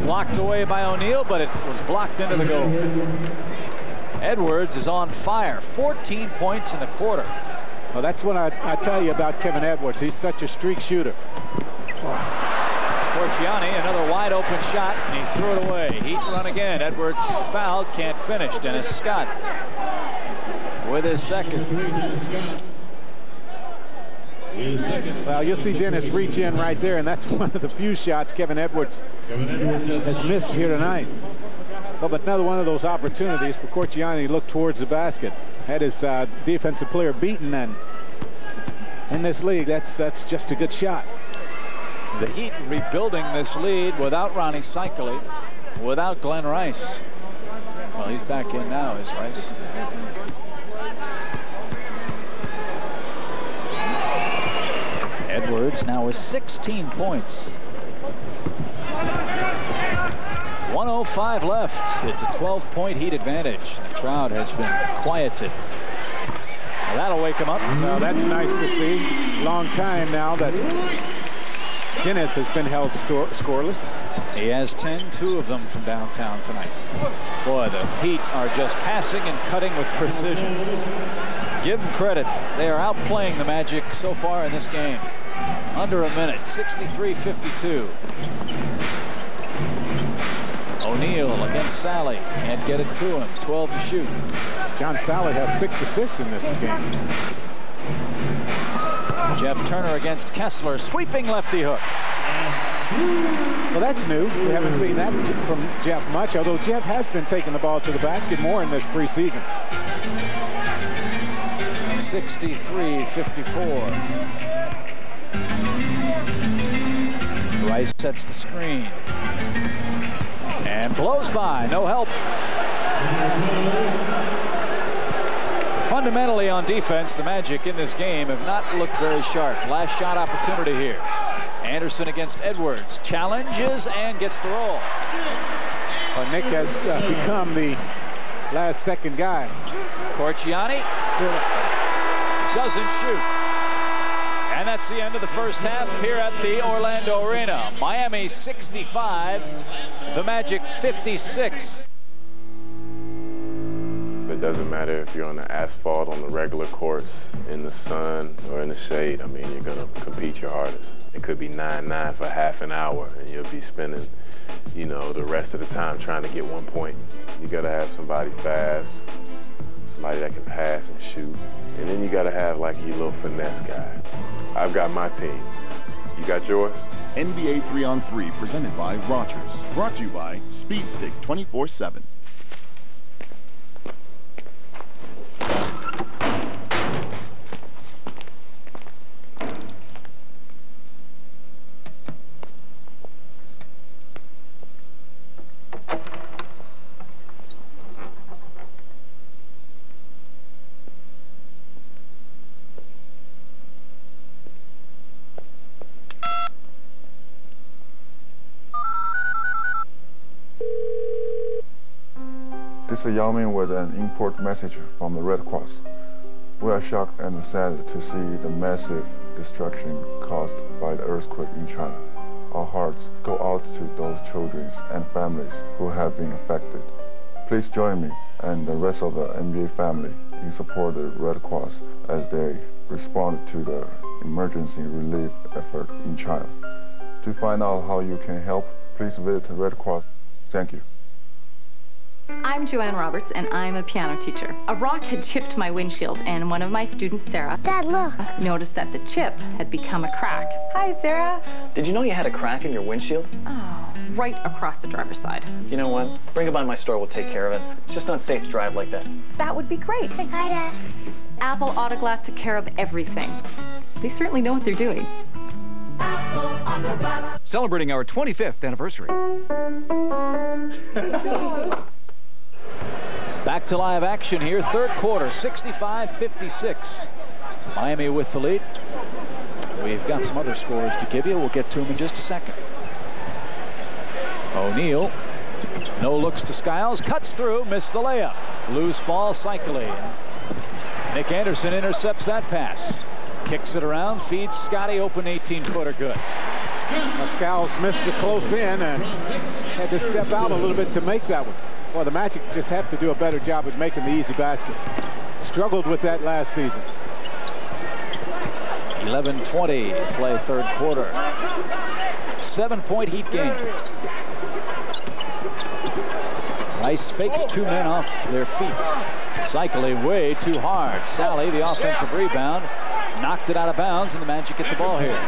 Blocked away by O'Neil, but it was blocked into the goal. Edwards is on fire. 14 points in the quarter. Well, that's what I tell you about Kevin Edwards. He's such a streak shooter. Corciani, another wide open shot, and he threw it away. Heat run again. Edwards fouled, can't finish. Dennis Scott with his second. Well, you'll see Dennis reach in right there, and that's one of the few shots Kevin Edwards has missed here tonight. Well, but another one of those opportunities for Corciani to look towards the basket. Had his defensive player beaten, and in this league, that's just a good shot. The Heat rebuilding this lead without Ronnie Cycli, without Glenn Rice. Well, he's back in now, is Rice. Edwards now with 16 points. 1:05 left. It's a 12-point Heat advantage. The crowd has been quieted. Well, that'll wake him up. Well, that's nice to see. Long time now that Dennis has been held scoreless. He has 10, 2 of them from downtown tonight. Boy, the Heat are just passing and cutting with precision. Give them credit. They are outplaying the Magic so far in this game. Under a minute, 63-52. O'Neil against Sally. Can't get it to him. 12 to shoot. John Sally has 6 assists in this game. Jeff Turner against Kessler. Sweeping lefty hook. Well, that's new. We haven't seen that from Jeff much, although Jeff has been taking the ball to the basket more in this preseason. 63-54. Rice sets the screen. And blows by. No help. Fundamentally on defense, the Magic in this game have not looked very sharp. Last shot opportunity here. Anderson against Edwards. Challenges and gets the roll. Well, Nick has become the last second guy. Corciani doesn't shoot. And that's the end of the first half here at the Orlando Arena. Miami 65, the Magic 56. It doesn't matter if you're on the asphalt, on the regular courts, in the sun, or in the shade. I mean, you're going to compete your hardest. It could be 9-9 for half an hour, and you'll be spending, you know, the rest of the time trying to get 1 point. You got to have somebody fast, somebody that can pass and shoot, and then you got to have like your little finesse guy. I've got my team. You got yours? NBA 3-on-3 presented by Rogers. Brought to you by Speed Stick 24/7. This is Yao Ming with an import message from the Red Cross. We are shocked and sad to see the massive destruction caused by the earthquake in China. Our hearts go out to those children and families who have been affected. Please join me and the rest of the NBA family in support of the Red Cross as they respond to the emergency relief effort in China. To find out how you can help, please visit the Red Cross. Thank you. I'm Joanne Roberts, and I'm a piano teacher. A rock had chipped my windshield, and one of my students, Sarah, Dad, look, noticed that the chip had become a crack. Hi, Sarah. Did you know you had a crack in your windshield? Oh. right across the driver's side. You know what? Bring it by my store. We'll take care of it. It's just not safe to drive like that. That would be great. Hi, Dad. Apple Auto Glass took care of everything. They certainly know what they're doing. Celebrating our 25th anniversary. Back to live action here, third quarter, 65-56. Miami with the lead. We've got some other scores to give you. We'll get to them in just a second. O'Neil, no looks to Skiles, cuts through, missed the layup. Loose ball, Shaquille. Nick Anderson intercepts that pass. Kicks it around, feeds Scotty, open 18-footer, good. Skiles missed the close in and had to step out a little bit to make that one. Well, the Magic just have to do a better job of making the easy baskets. Struggled with that last season. 11:20 play third quarter. 7-point Heat game. Rice fakes two men off their feet. Cycling way too hard. Sally, the offensive rebound, knocked it out of bounds, and the Magic get the ball here.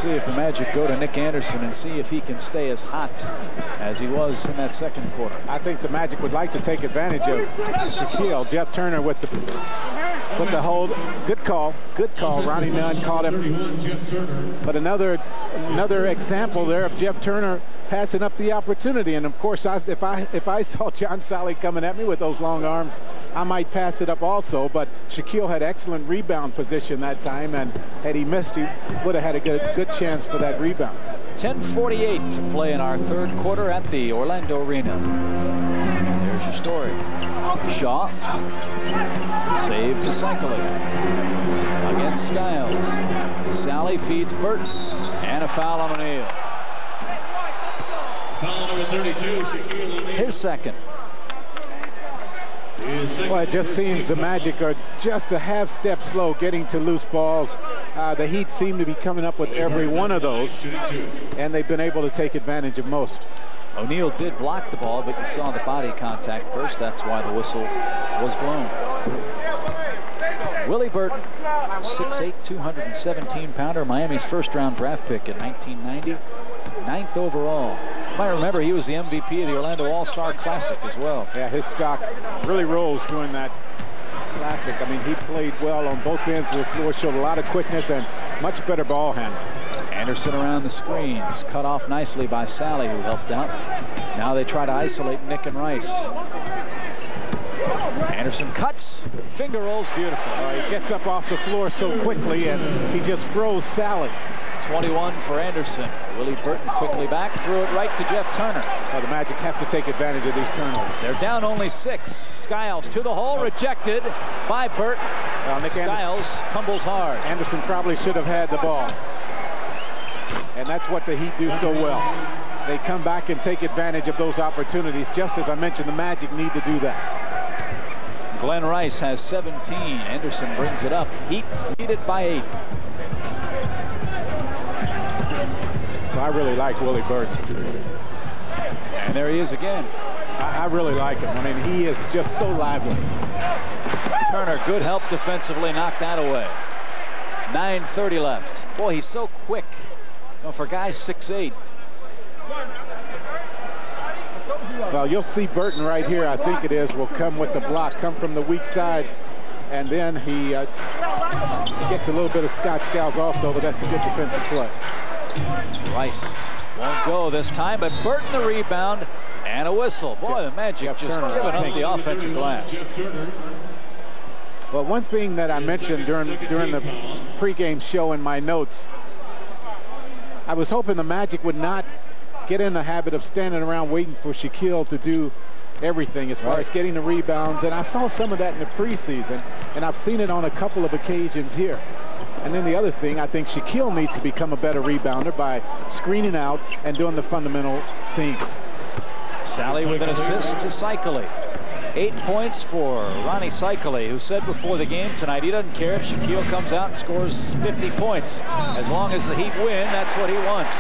See if the Magic go to Nick Anderson and see if he can stay as hot as he was in that second quarter. I think the Magic would like to take advantage of Shaquille. Jeff Turner with the hold. Good call. Ronnie Nunn caught him. But another example there of Jeff Turner passing up the opportunity. And of course, if I saw John Sally coming at me with those long arms, I might pass it up also. But Shaquille had excellent rebound position that time, and had he missed, he would have had a good chance for that rebound. 10:48 to play in our third quarter at the Orlando Arena. There's your story. Shaw, save to Cycling against Skiles. Sally feeds Burton, and a foul on O'Neil. Foul number 32, Shaquille O'Neil. His second. Well, it just seems the Magic are just a half step slow getting to loose balls. The Heat seem to be coming up with every one of those, and they've been able to take advantage of most. O'Neil did block the ball, but you saw the body contact first. That's why the whistle was blown. Willie Burton, 6'8", 217-pounder, Miami's first-round draft pick in 1990, 9th overall. You might remember he was the MVP of the Orlando All-Star Classic as well. Yeah, his stock really rose during that Classic. I mean, he played well on both ends of the floor, showed a lot of quickness and much better ball handling. Anderson around the screen is cut off nicely by Sally, who helped out. Now they try to isolate Nick and Rice. Anderson cuts, finger rolls beautiful. He gets up off the floor so quickly, and he just froze Sally. 21 for Anderson. Willie Burton quickly back, threw it right to Jeff Turner. Well, the Magic have to take advantage of these turnovers. They're down only 6. Skiles to the hole, rejected by Burton. Well, Nick Skiles tumbles hard. Anderson probably should have had the ball. And that's what the Heat do so well. They come back and take advantage of those opportunities. Just as I mentioned, the Magic need to do that. Glenn Rice has 17. Anderson brings it up. Heat lead it by 8. So I really like Willie Burton. And there he is again. I really like him. I mean, he is just so lively. Turner, good help defensively, knocked that away. 9:30 left. Boy, he's so quick. You know, for guys 6'8". Well, you'll see Burton right here, I think it is, will come with the block, come from the weak side, and then he gets a little bit of Scott Skiles also, but that's a good defensive play. Rice won't go this time, but Burton the rebound and a whistle. Boy, the Magic just giving up the offensive glass. Well, one thing that I mentioned during the pregame show in my notes, I was hoping the Magic would not get in the habit of standing around waiting for Shaquille to do everything as far as getting the rebounds. And I saw some of that in the preseason, and I've seen it on a couple of occasions here. And then the other thing, I think Shaquille needs to become a better rebounder by screening out and doing the fundamental things. Sally with an assist to Cycling. 8 points for Ronnie Cycling, who said before the game tonight he doesn't care if Shaquille comes out and scores 50 points. As long as the Heat win, that's what he wants.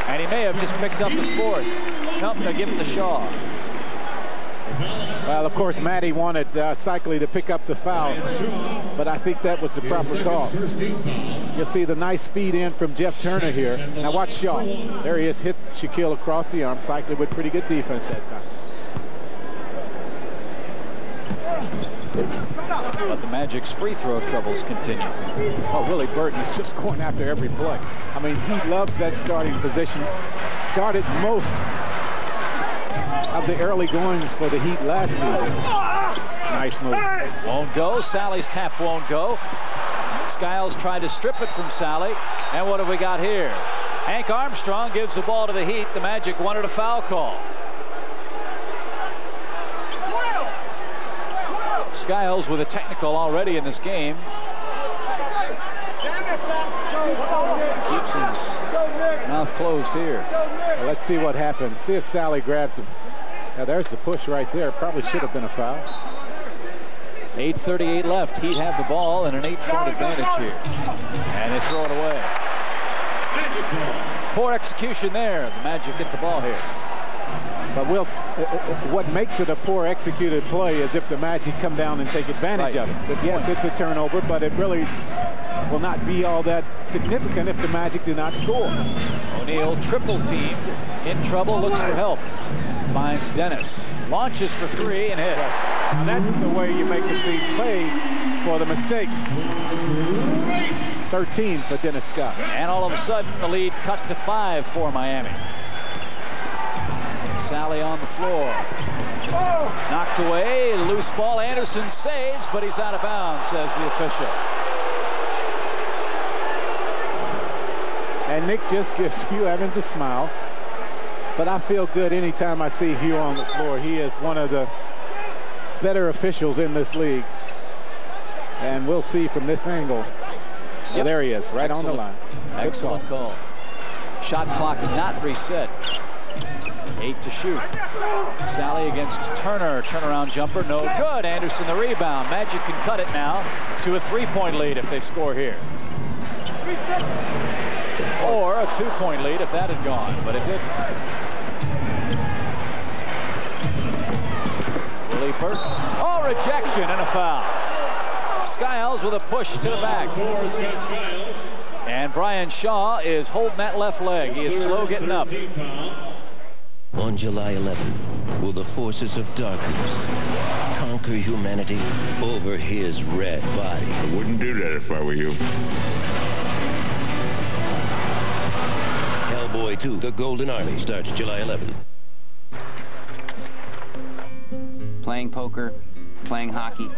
And he may have just picked up his 4th. Nope, they'll give it to Shaw. Well, of course, Matty wanted Cycli to pick up the foul, but I think that was the proper call. You'll see the nice speed in from Jeff Turner here. Now watch Shaw. There he is, hit Shaquille across the arm. Cycli with pretty good defense that time. But the Magic's free throw troubles continue. Oh, Willie Burton is just going after every play. I mean, he loves that starting position. Started most of the early goings for the Heat last season. Nice move. Won't go. Sally's tap won't go. Skiles tried to strip it from Sally. And what have we got here? Hank Armstrong gives the ball to the Heat. The Magic wanted a foul call. Skiles with a technical already in this game. Keeps his mouth closed here. Well, let's see what happens. See if Sally grabs him. Now there's the push right there. Probably should have been a foul. 8:38 left. Heat have the ball and an 8-point advantage here. And they throw it away. Poor execution there. The Magic get the ball here. But what makes it a poor executed play is if the Magic come down and take advantage of it. But yes, it's a turnover, but it really will not be all that significant if the Magic do not score. O'Neil triple team. In trouble, looks for help. Finds Dennis. Launches for three and hits. Now that's the way you make the team pay for the mistakes. 13 for Dennis Scott. And all of a sudden, the lead cut to 5 for Miami. Sally on the floor. Knocked away. Loose ball. Anderson saves, but he's out of bounds, says the official. And Nick just gives Hugh Evans a smile. But I feel good anytime I see Hugh on the floor. He is one of the better officials in this league. And we'll see from this angle. Yep. There he is, right on the line. Excellent call. Shot clock not reset. 8 to shoot. Sally against Turner. Turnaround jumper, no good. Anderson the rebound. Magic can cut it now to a 3-point lead if they score here. Or a 2-point lead if that had gone, but it didn't. Willie Burton. Oh, rejection and a foul. Skiles with a push to the back. And Brian Shaw is holding that left leg. He is slow getting up. On July 11th, will the forces of darkness conquer humanity over his red body? I wouldn't do that if I were you. Hellboy 2, The Golden Army, starts July 11th. Playing poker, playing hockey,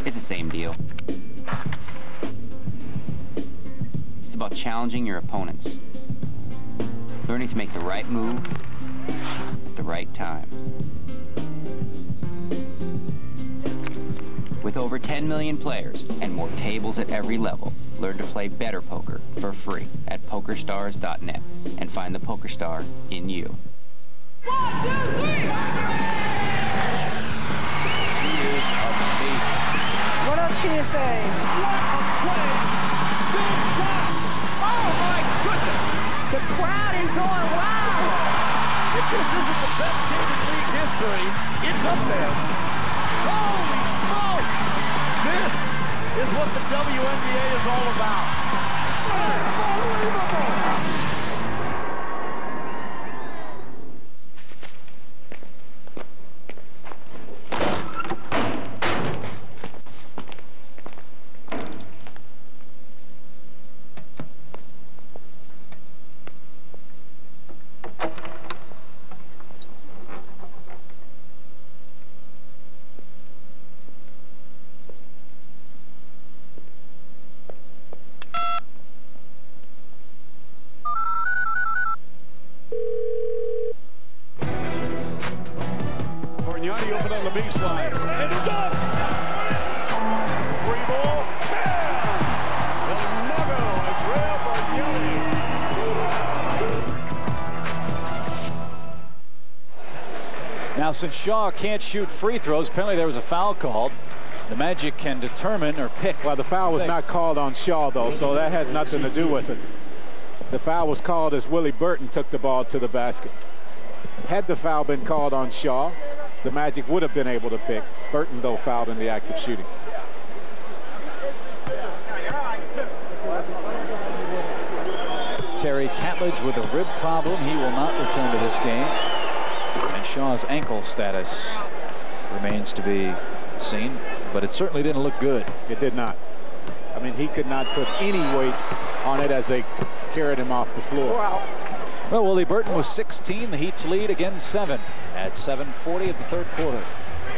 it's the same deal. It's about challenging your opponents. Learning to make the right move at the right time. With over 10 million players and more tables at every level, learn to play better poker for free at PokerStars.net and find the PokerStar in you. 1, 2, 3! Years of faith. What else can you say? What a play! Big shot! Oh my goodness! The crowd is going wild! If this isn't the best game in league history, it's up there. Holy smokes! This is what the WNBA is all about. Unbelievable! baseline. And it's up! 3 ball. Bam! El Mago, Andrea Bargnani. Now, since Shaw can't shoot free throws, apparently there was a foul called. The Magic can determine or pick. Well, the foul was not called on Shaw, though, so that has nothing to do with it. The foul was called as Willie Burton took the ball to the basket. Had the foul been called on Shaw, the Magic would have been able to pick. Burton, though, fouled in the act of shooting. Terry Catledge with a rib problem. He will not return to this game. And Shaw's ankle status remains to be seen, but it certainly didn't look good. It did not. I mean, he could not put any weight on it as they carried him off the floor. Well, Willie Burton was 16. The Heat's lead again 7 at 7:40 of the third quarter.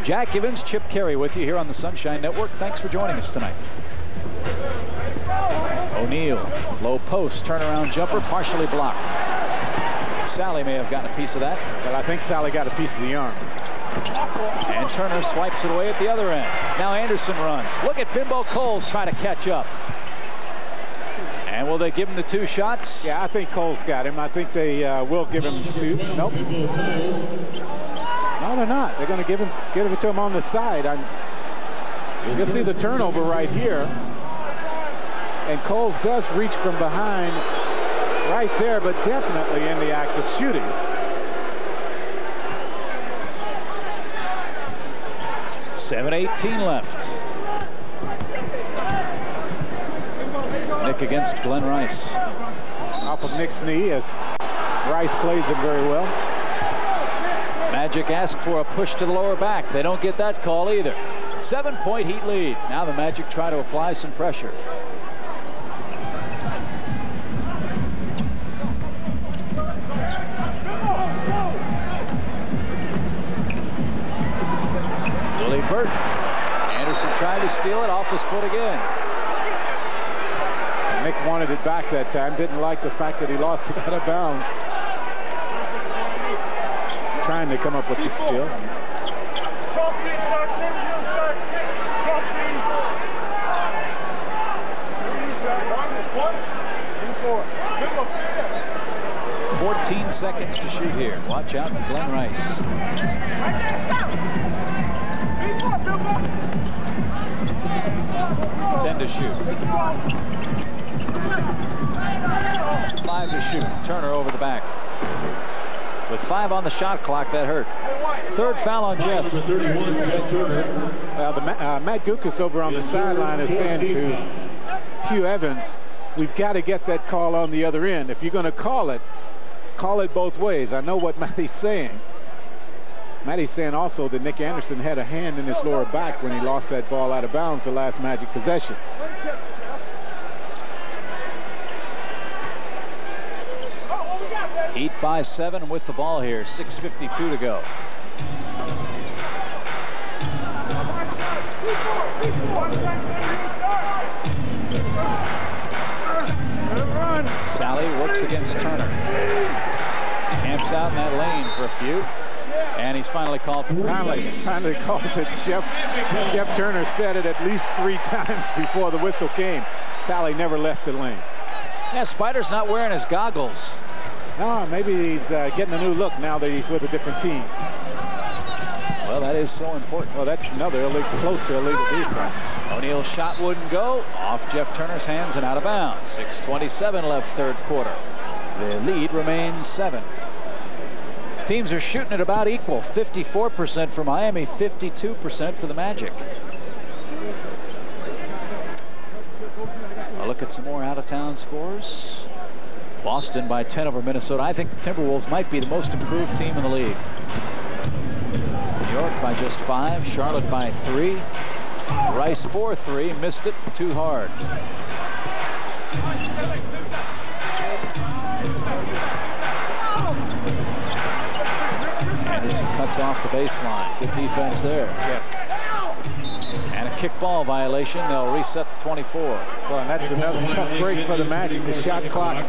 Jack Evans, Chip Carey with you here on the Sunshine Network. Thanks for joining us tonight. O'Neil, low post, turnaround jumper, partially blocked. Sally may have gotten a piece of that. Well, I think Sally got a piece of the arm. And Turner swipes it away at the other end. Now Anderson runs. Look at Bimbo Coles try to catch up. And will they give him the 2 shots? Yeah, I think Coles got him. I think they will give him 2. Nope. No, they're not. They're going to give it to him on the side. You'll see the turnover right here. And Coles does reach from behind right there, but definitely in the act of shooting. $7:18 left. Nick against Glenn Rice. Off of Nick's knee as Rice plays him very well. Magic asked for a push to the lower back. They don't get that call either. 7-point Heat lead. Now the Magic try to apply some pressure. Willie Burton. Anderson tried to steal it off his foot again. Nick wanted it back that time. Didn't like the fact that he lost it out of bounds. Trying to come up with the steal. $14 seconds to shoot here. Watch out for Glenn Rice. $10 to shoot. 5 to shoot. Turner over the back. With 5 on the shot clock, that hurt. Third foul on Jeff. Well, Matt Gukas over on the sideline is saying to Hugh Evans, we've got to get that call on the other end. If you're going to call it both ways. I know what Matty's saying. Matty's saying also that Nick Anderson had a hand in his lower back when he lost that ball out of bounds the last Magic possession. Heat by 7 with the ball here. 6:52 to go. Sally works against Turner. Camps out in that lane for a few. And he's finally called for finally calls it. Jeff Turner said it at least 3 times before the whistle came. Sally never left the lane. Yeah, Spider's not wearing his goggles. No, maybe he's getting a new look now that he's with a different team. Well, that is so important. Well, that's another close to illegal defense. O'Neill's shot wouldn't go. Off Jeff Turner's hands and out of bounds. 6:27 left third quarter. The lead remains 7. Teams are shooting at about equal. 54% for Miami, 52% for the Magic. A look at some more out-of-town scores. Boston by 10 over Minnesota. I think the Timberwolves might be the most improved team in the league. New York by just 5. Charlotte by 3. Rice 4-3. Missed it too hard. Anderson cuts off the baseline. Good defense there. Yes. And a kick ball violation. They'll reset the 24. Well, and that's another tough break for the Magic. The shot clock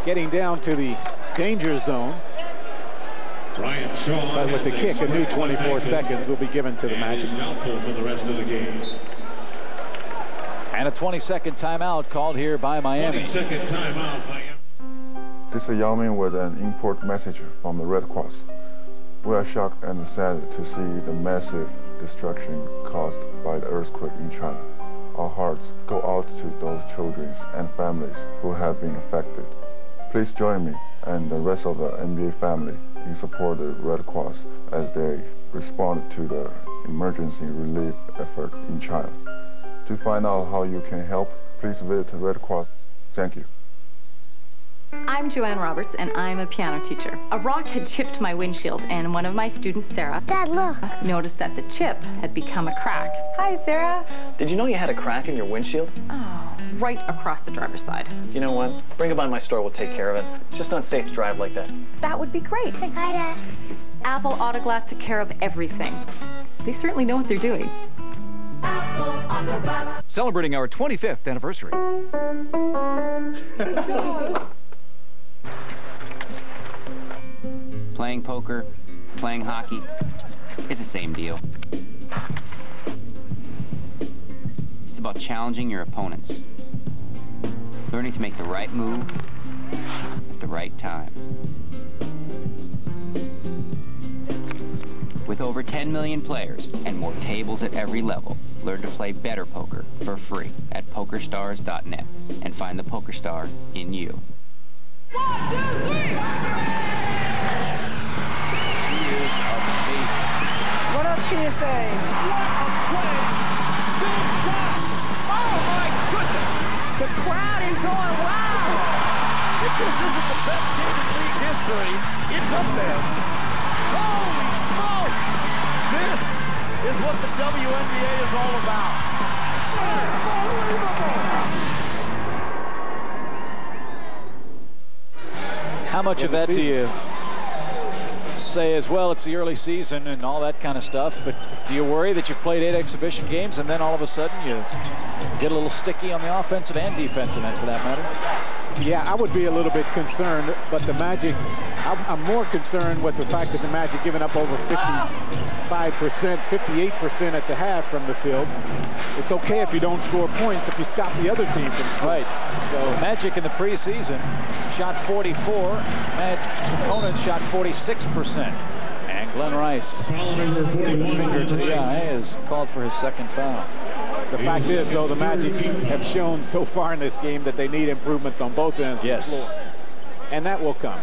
getting down to the danger zone. But with the kick, a new 24 seconds will be given to the Magic. For the rest of the game. And a 20-second timeout called here by Miami. 20-second timeout. This is Yao Ming with an import message from the Red Cross. We are shocked and sad to see the massive destruction caused by the earthquake in China. Our hearts go out to those children and families who have been affected. Please join me and the rest of the NBA family in support of the Red Cross as they responded to the emergency relief effort in China. To find out how you can help, please visit the Red Cross. Thank you. I'm Joanne Roberts, and I'm a piano teacher. A rock had chipped my windshield, and one of my students, Sarah, Dad, look. noticed that the chip had become a crack. Hi, Sarah. Did you know you had a crack in your windshield? Oh, right across the driver's side. You know what? Bring it by my store, we'll take care of it. It's just not safe to drive like that. That would be great. Hi, Dad. Apple Auto Glass took care of everything. They certainly know what they're doing. Celebrating our 25th anniversary. Playing poker, playing hockey, it's the same deal. It's about challenging your opponents, learning to make the right move at the right time. With over 10 million players and more tables at every level, learn to play better poker for free at PokerStars.net and find the PokerStar in you. 1, 2, 3! What else can you say? What a play! Big shot! Oh my goodness! The crowd is going wild! If this isn't the best game in league history, it's up there. Holy smokes! This is what the WNBA is all about. How much of that do you say as well? It's the early season and all that kind of stuff, but do you worry that you've played 8 exhibition games and then all of a sudden you get a little sticky on the offensive and defensive end for that matter? Yeah, I would be a little bit concerned, but the Magic, I'm more concerned with the fact that the Magic giving up over 55%, 58% at the half from the field. It's okay if you don't score points if you stop the other team from scoring. Right. So Magic in the preseason shot 44. Magic's opponent shot 46%. And Glenn Rice, with a finger to the eye, has called for his second foul. The fact is, though, the Magic have shown so far in this game that they need improvements on both ends of the floor. And that will come.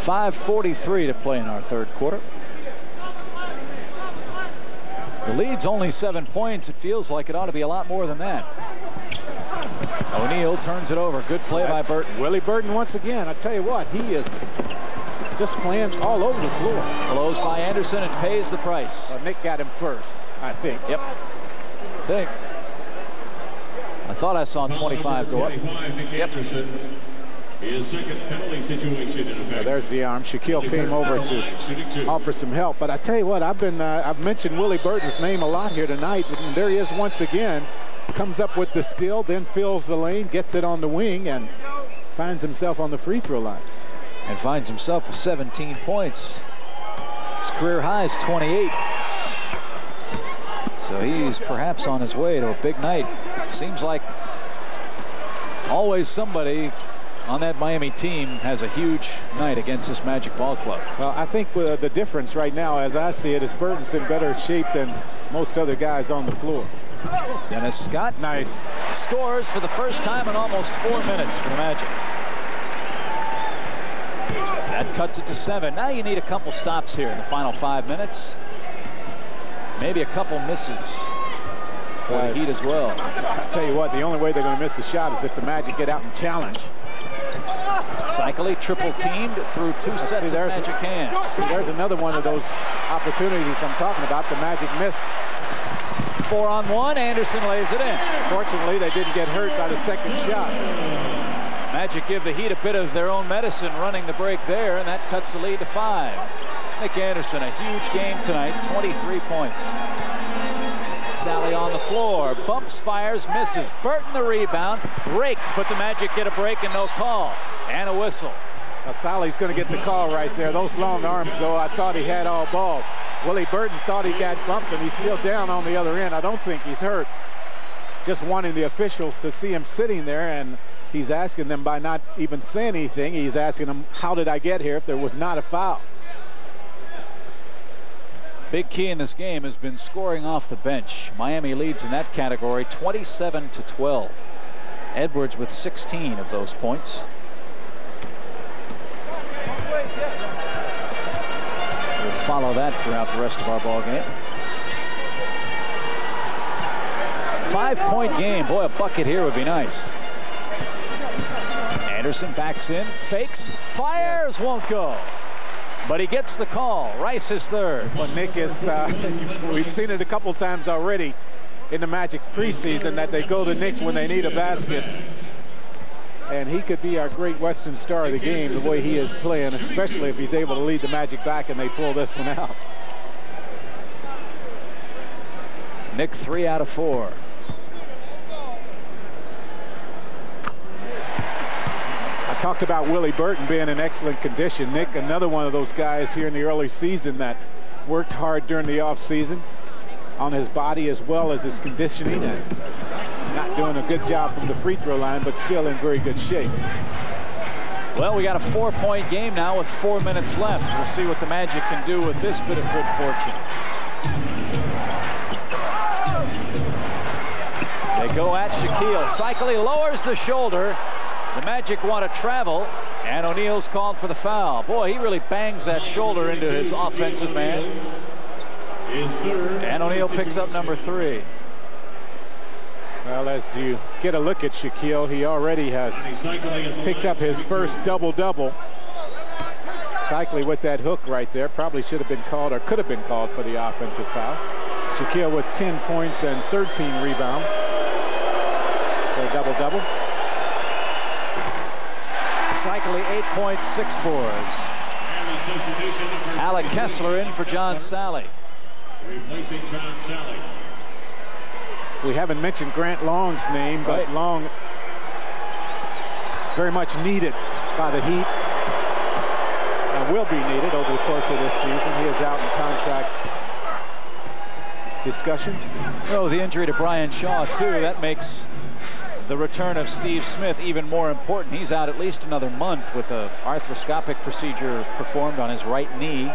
5:43 to play in our third quarter. The lead's only 7 points. It feels like it ought to be a lot more than that. O'Neil turns it over. Good play by Burton. Willie Burton once again. I tell you what, he is just playing all over the floor. Blows by Anderson and pays the price. Well, Nick got him first, I think. Yep. I thought I saw 25 go up. Yep. His second penalty situation in effect. Well, there's the arm. Shaquille came over to offer some help. But I tell you what, I've mentioned Willie Burton's name a lot here tonight, and there he is once again. Comes up with the steal, then fills the lane, gets it on the wing, and finds himself on the free throw line. And finds himself with 17 points. His career high is 28. So he's perhaps on his way to a big night. Seems like always somebody on that Miami team has a huge night against this Magic ball club. Well, I think the difference right now, as I see it, is Burton's in better shape than most other guys on the floor. Dennis Scott scores for the first time in almost 4 minutes for the Magic. That cuts it to 7. Now you need a couple stops here in the final 5 minutes. Maybe a couple misses for the Heat as well. I'll tell you what, the only way they're going to miss the shot is if the Magic get out and challenge. Cycling triple teamed through 2 sets of Magic hands. There's another one of those opportunities I'm talking about. The Magic missed. 4-on-1. Anderson lays it in. Fortunately, they didn't get hurt by the second shot. Magic give the Heat a bit of their own medicine running the break there, and that cuts the lead to 5. Nick Anderson, a huge game tonight, 23 points. Sally on the floor, bumps, fires, misses. Burton the rebound, raked, but the Magic get a break and no call. And a whistle. Now, Sally's going to get the call right there. Those long arms, though, I thought he had all ball. Willie Burton thought he got bumped, and he's still down on the other end. I don't think he's hurt. Just wanting the officials to see him sitting there, and he's asking them by not even saying anything. He's asking them, how did I get here if there was not a foul? Big key in this game has been scoring off the bench. Miami leads in that category 27-12. Edwards with 16 of those points. follow that throughout the rest of our ball game. 5-point game. Boy, a bucket here would be nice. Anderson backs in, fakes, fires, won't go. But he gets the call. Rice is third. Well, Nick is, we've seen it a couple times already in the Magic preseason that they go to Nick when they need a basket. And he could be our great Western star of the game the way he is playing, especially if he's able to lead the Magic back and they pull this one out. Nick 3 out of 4. I talked about Willie Burton being in excellent condition. Nick, another one of those guys here in the early season that worked hard during the off season on his body as well as his conditioning, and not doing a good job from the free throw line, but still in very good shape. Well, we got a 4-point game now with 4 minutes left. We'll see what the Magic can do with this bit of good fortune. They go at Shaquille. Cycle, he lowers the shoulder. The Magic want to travel, and O'Neill's called for the foul. Boy, he really bangs that shoulder into his offensive man. And O'Neil picks up number 3. Well, as you get a look at Shaquille, he already has picked up his first double-double. Cycling with that hook right there. Probably should have been called, or could have been called, for the offensive foul. Shaquille with 10 points and 13 rebounds for a double-double. Cycling 8 points, 6 boards. Alec Kessler in for John Sally. Replacing John Sally. We haven't mentioned Grant Long's name, but Long very much needed by the Heat and will be needed over the course of this season. He is out in contract discussions. Oh, the injury to Brian Shaw, too. That makes the return of Steve Smith even more important. He's out at least another month with an arthroscopic procedure performed on his right knee.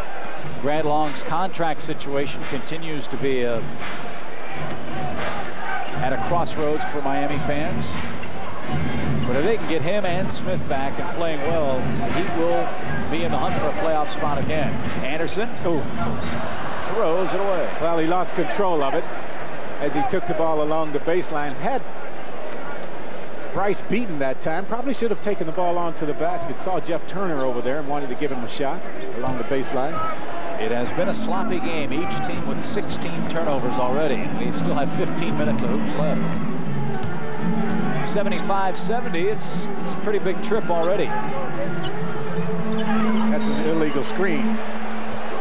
Grant Long's contract situation continues to be at a crossroads for Miami fans. But if they can get him and Smith back and playing well, the Heat will be in the hunt for a playoff spot again. Anderson throws it away. Well, he lost control of it as he took the ball along the baseline. Had Bryce beaten that time, probably should have taken the ball onto the basket. Saw Jeff Turner over there and wanted to give him a shot along the baseline. It has been a sloppy game, each team with 16 turnovers already, and we still have 15 minutes of hoops left. 75-70, it's a pretty big trip already. That's an illegal screen.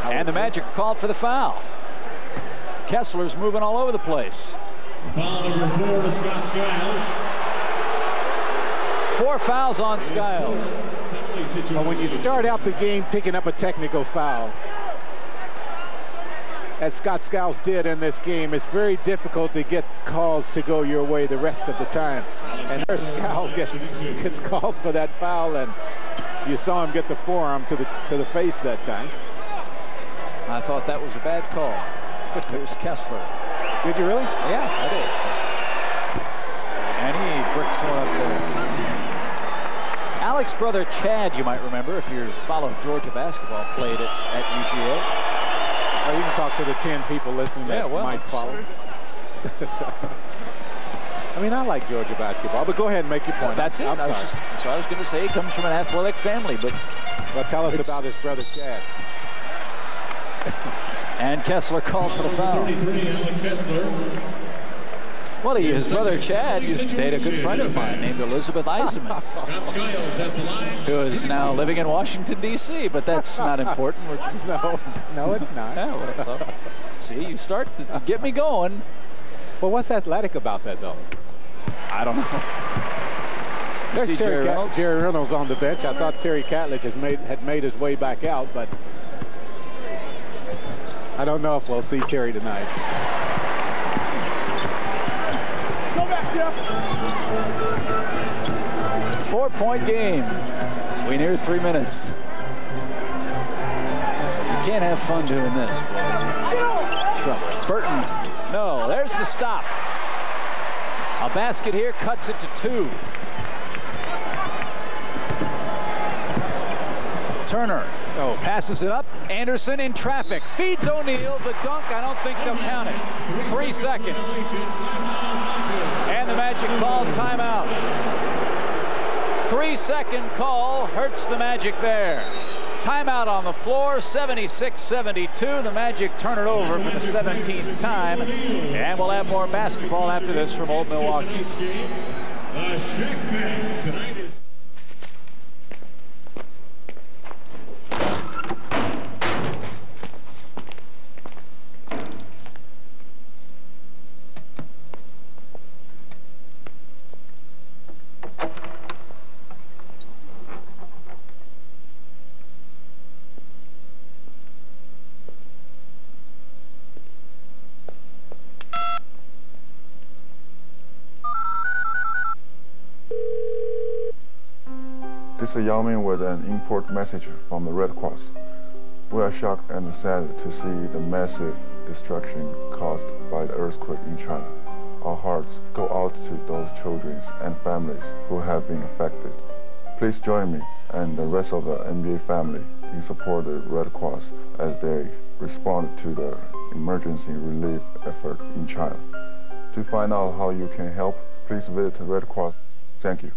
And the Magic called for the foul. Kessler's moving all over the place. Foul number 4 to Scott Skiles. 4 fouls on Skiles. Well, when you start out the game picking up a technical foul, as Scott Skiles did in this game, it's very difficult to get calls to go your way the rest of the time. And there Skiles gets called for that foul, and you saw him get the forearm to the face that time. I thought that was a bad call. Here's Kessler. Did you really? Yeah, I did. And he bricks one up there. Alec's brother Chad, you might remember, if you follow Georgia basketball, played at UGA. Or you can talk to the 10 people listening that might follow. I mean, I like Georgia basketball, but go ahead and make your point. That's it. So I was going to say he comes from an athletic family, but well, tell us about his brother Chad. And Kessler called for the foul. 33, Alec Kessler. Well, his brother Chad used to date a good friend of mine named Elizabeth Eisenman, who is now living in Washington, D.C., but that's not important. No, it's not. Yeah, well, so, see, you start to get me going. Well, what's athletic about that, though? I don't know. There's Jerry Reynolds on the bench. I thought Terry Catledge had made his way back out, but I don't know if we'll see Terry tonight. Go back, Jeff. 4-point game. We near 3 minutes. You can't have fun doing this, boy. Trouble. Burton. No, there's the stop. A basket here cuts it to 2. Turner passes it up, Anderson in traffic. Feeds O'Neil. The dunk, I don't think they'll count it. 3 seconds. And the Magic call timeout. 3-second call hurts the Magic there. Timeout on the floor, 76-72. The Magic turn it over for the 17th time. And we'll have more basketball after this from Old Milwaukee. This is Yao Ming with an import message from the Red Cross. We are shocked and sad to see the massive destruction caused by the earthquake in China. Our hearts go out to those children and families who have been affected. Please join me and the rest of the NBA family in support of the Red Cross as they respond to the emergency relief effort in China. To find out how you can help, please visit the Red Cross. Thank you.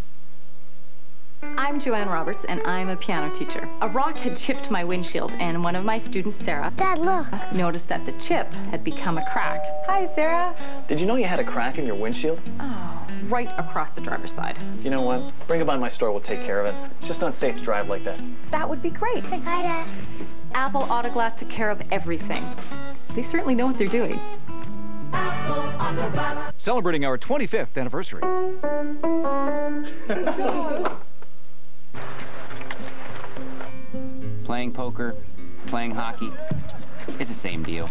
I'm Joanne Roberts, and I'm a piano teacher. A rock had chipped my windshield, and one of my students, Sarah, Dad, look. Noticed that the chip had become a crack. Hi, Sarah. Did you know you had a crack in your windshield? Oh, right across the driver's side. You know what? Bring it by my store. We'll take care of it. It's just not safe to drive like that. That would be great. Hi, Dad. Apple Autoglass took care of everything. They certainly know what they're doing. Celebrating our 25th anniversary. Playing poker, playing hockey, it's the same deal.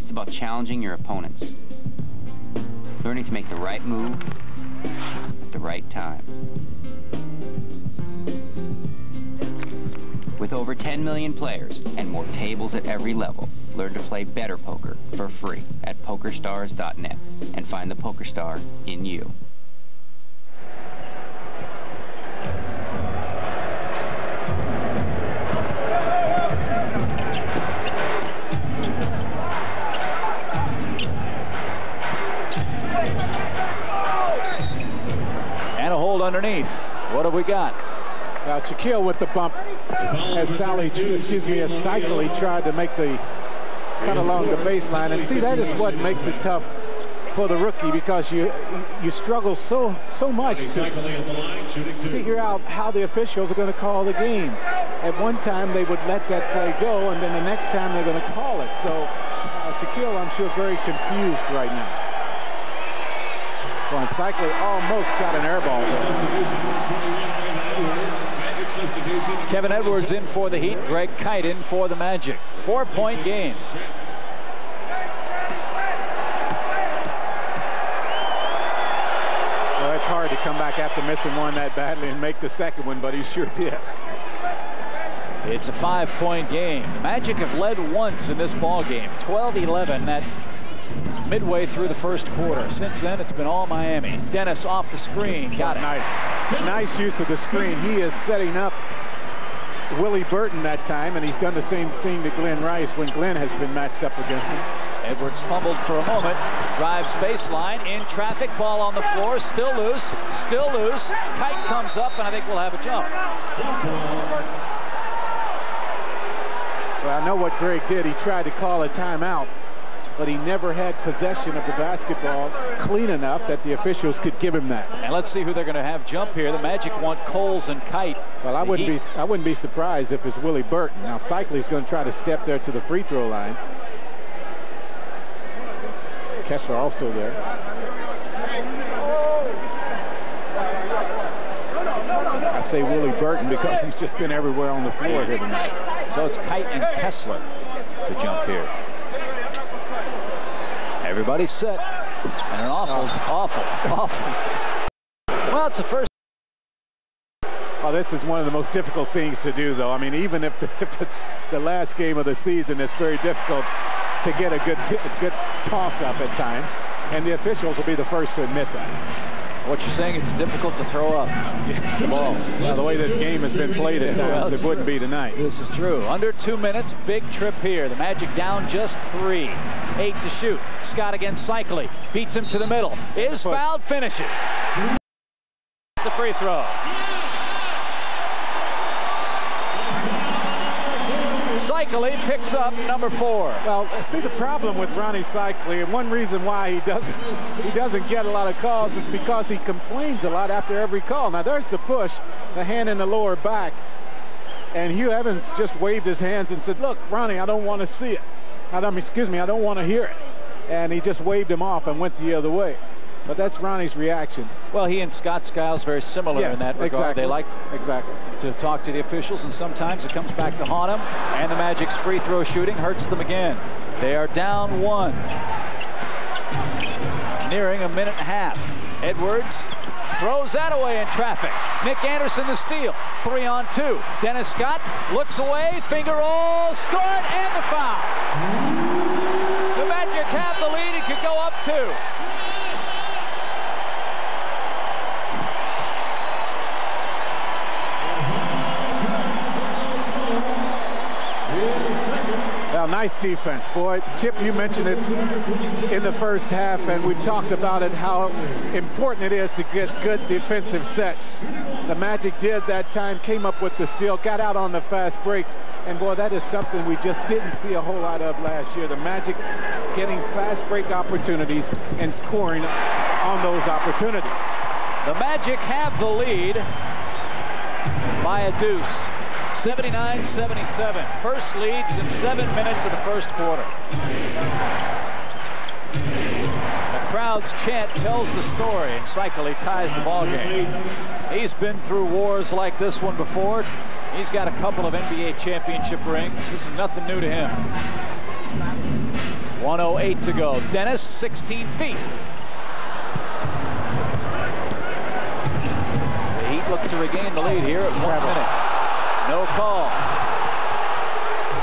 It's about challenging your opponents, learning to make the right move at the right time. With over 10 million players and more tables at every level, learn to play better poker for free at PokerStars.net and find the PokerStar in you. Underneath. What have we got? Shaquille with the bump as Cycley tried to make the cut along the baseline. And see, that is what makes it tough for the rookie, because you struggle so much to figure out how the officials are going to call the game. At one time, they would let that play go, and then the next time they're going to call it. So Shaquille, I'm sure, very confused right now. Well, Cycley almost got an air ball. Kevin Edwards in for the Heat. Greg Kite in for the Magic. 4-point game. Well, it's hard to come back after missing one that badly and make the second one, but he sure did. It's a 5-point game. The Magic have led once in this ball game, 12-11. That midway through the first quarter. Since then, it's been all Miami. Dennis off the screen. Got it. Nice use of the screen. He is setting up Willie Burton that time, and he's done the same thing to Glenn Rice when Glenn has been matched up against him. Edwards fumbled for a moment. Drives baseline. In traffic. Ball on the floor. Still loose. Still loose. Kite comes up, and I think we'll have a jump. Well, I know what Greg did. He tried to call a timeout, but he never had possession of the basketball clean enough that the officials could give him that. And let's see who they're going to have jump here. The Magic want Coles and Kite. Well, I wouldn't be surprised if it's Willie Burton. Now Cycley's going to try to step there to the free throw line. Kessler also there. I say Willie Burton because he's just been everywhere on the floor here tonight. So it's Kite and Kessler to jump here. Everybody's set. And an awful. Well, it's the first. Well, this is one of the most difficult things to do, though. I mean, even if it's the last game of the season, it's very difficult to get a good toss-up at times. And the officials will be the first to admit that. What you're saying, it's difficult to throw up the ball. Well, the way this game has been played at times, it wouldn't be tonight. This is true. Under 2 minutes, big trip here. The Magic down just 3. 8 to shoot. Scott against Cycli. Beats him to the middle. Is fouled, finishes. The free throw. Cycli picks up number 4. Well, see, the problem with Ronnie Cycli, and one reason why he doesn't get a lot of calls is because he complains a lot after every call. Now, there's the push, the hand in the lower back, and Hugh Evans just waved his hands and said, "Look, Ronnie, I don't want to see it. I don't want to hear it." And he just waved him off and went the other way. But that's Ronnie's reaction. Well, he and Scott Skiles very similar in that regard. Exactly. They like to talk to the officials, and sometimes it comes back to haunt them. And the Magic's free throw shooting hurts them again. They are down 1. Nearing a minute and a half. Edwards throws that away in traffic. Nick Anderson the steal. 3 on 2. Dennis Scott looks away, finger roll, scored, and the foul. The Magic have the lead and could go up 2. Well, nice defense, boy. Chip, you mentioned it in the first half, and we've talked about it, how important it is to get good defensive sets. The Magic did that time, came up with the steal, got out on the fast break, and boy, that is something we just didn't see a whole lot of last year. The Magic getting fast break opportunities and scoring on those opportunities. The Magic have the lead by a deuce. 79-77. First leads in 7 minutes of the first quarter. The crowd's chant tells the story, and Cycli ties the ball game. He's been through wars like this one before. He's got a couple of NBA championship rings. This is nothing new to him. 1:08 to go. Dennis, 16 feet. The Heat look to regain the lead here at 1 minute. No call.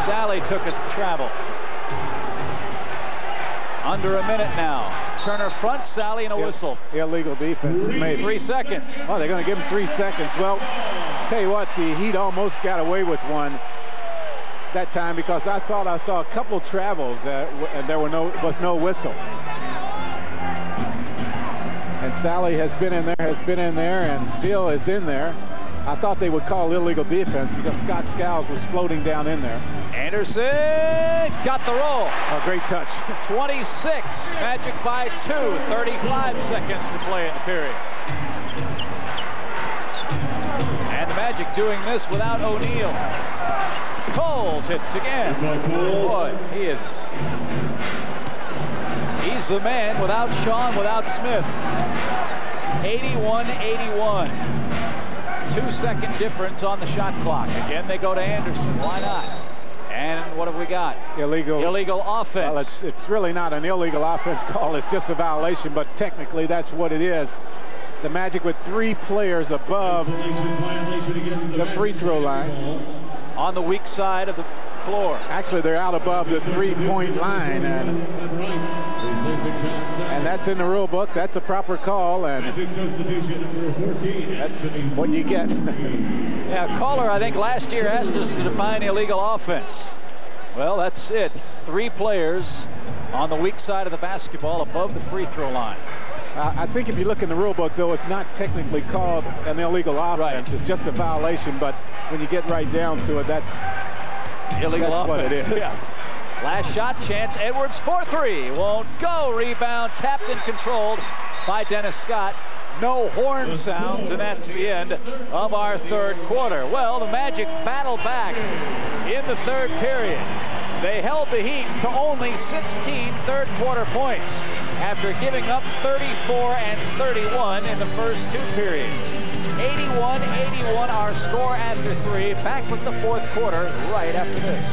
Sally took a travel. Under a minute now. Turner front, Sally, and a whistle. Illegal defense, maybe. 3 seconds. Oh, they're going to give him 3 seconds. Well, tell you what, the Heat almost got away with one that time because I thought I saw a couple travels and there was no whistle. And Sally has been in there, and still is in there. I thought they would call illegal defense because Scott Skiles was floating down in there. Anderson got the roll. A great touch. 26. Magic by 2. 35 seconds to play in the period. And the Magic doing this without O'Neil. Coles hits again. Boy, he's the man without Sean, without Smith. 81-81. 2-second difference on the shot clock. Again, they go to Anderson. Why not? And what have we got? Illegal offense. Well, it's really not an illegal offense call. It's just a violation, but technically that's what it is. The Magic with 3 players above the free throw line. On the weak side of the floor. Actually, they're out above the 3-point line, and that's in the rule book. That's a proper call, and that's what you get. Yeah, caller, I think last year asked us to define illegal offense. Well, that's it. 3 players on the weak side of the basketball above the free throw line. I think if you look in the rule book, though, it's not technically called an illegal offense. Right. It's just a violation, but when you get right down to it, that's illegal offense. What it is. Yeah. Last shot chance. Edwards for 3. Won't go. Rebound tapped and controlled by Dennis Scott. No horn sounds, and that's the end of our third quarter. Well, the Magic battle back in the third period. They held the Heat to only 16 third quarter points after giving up 34 and 31 in the first 2 periods. 81-81 our score after 3. Back with the fourth quarter right after this.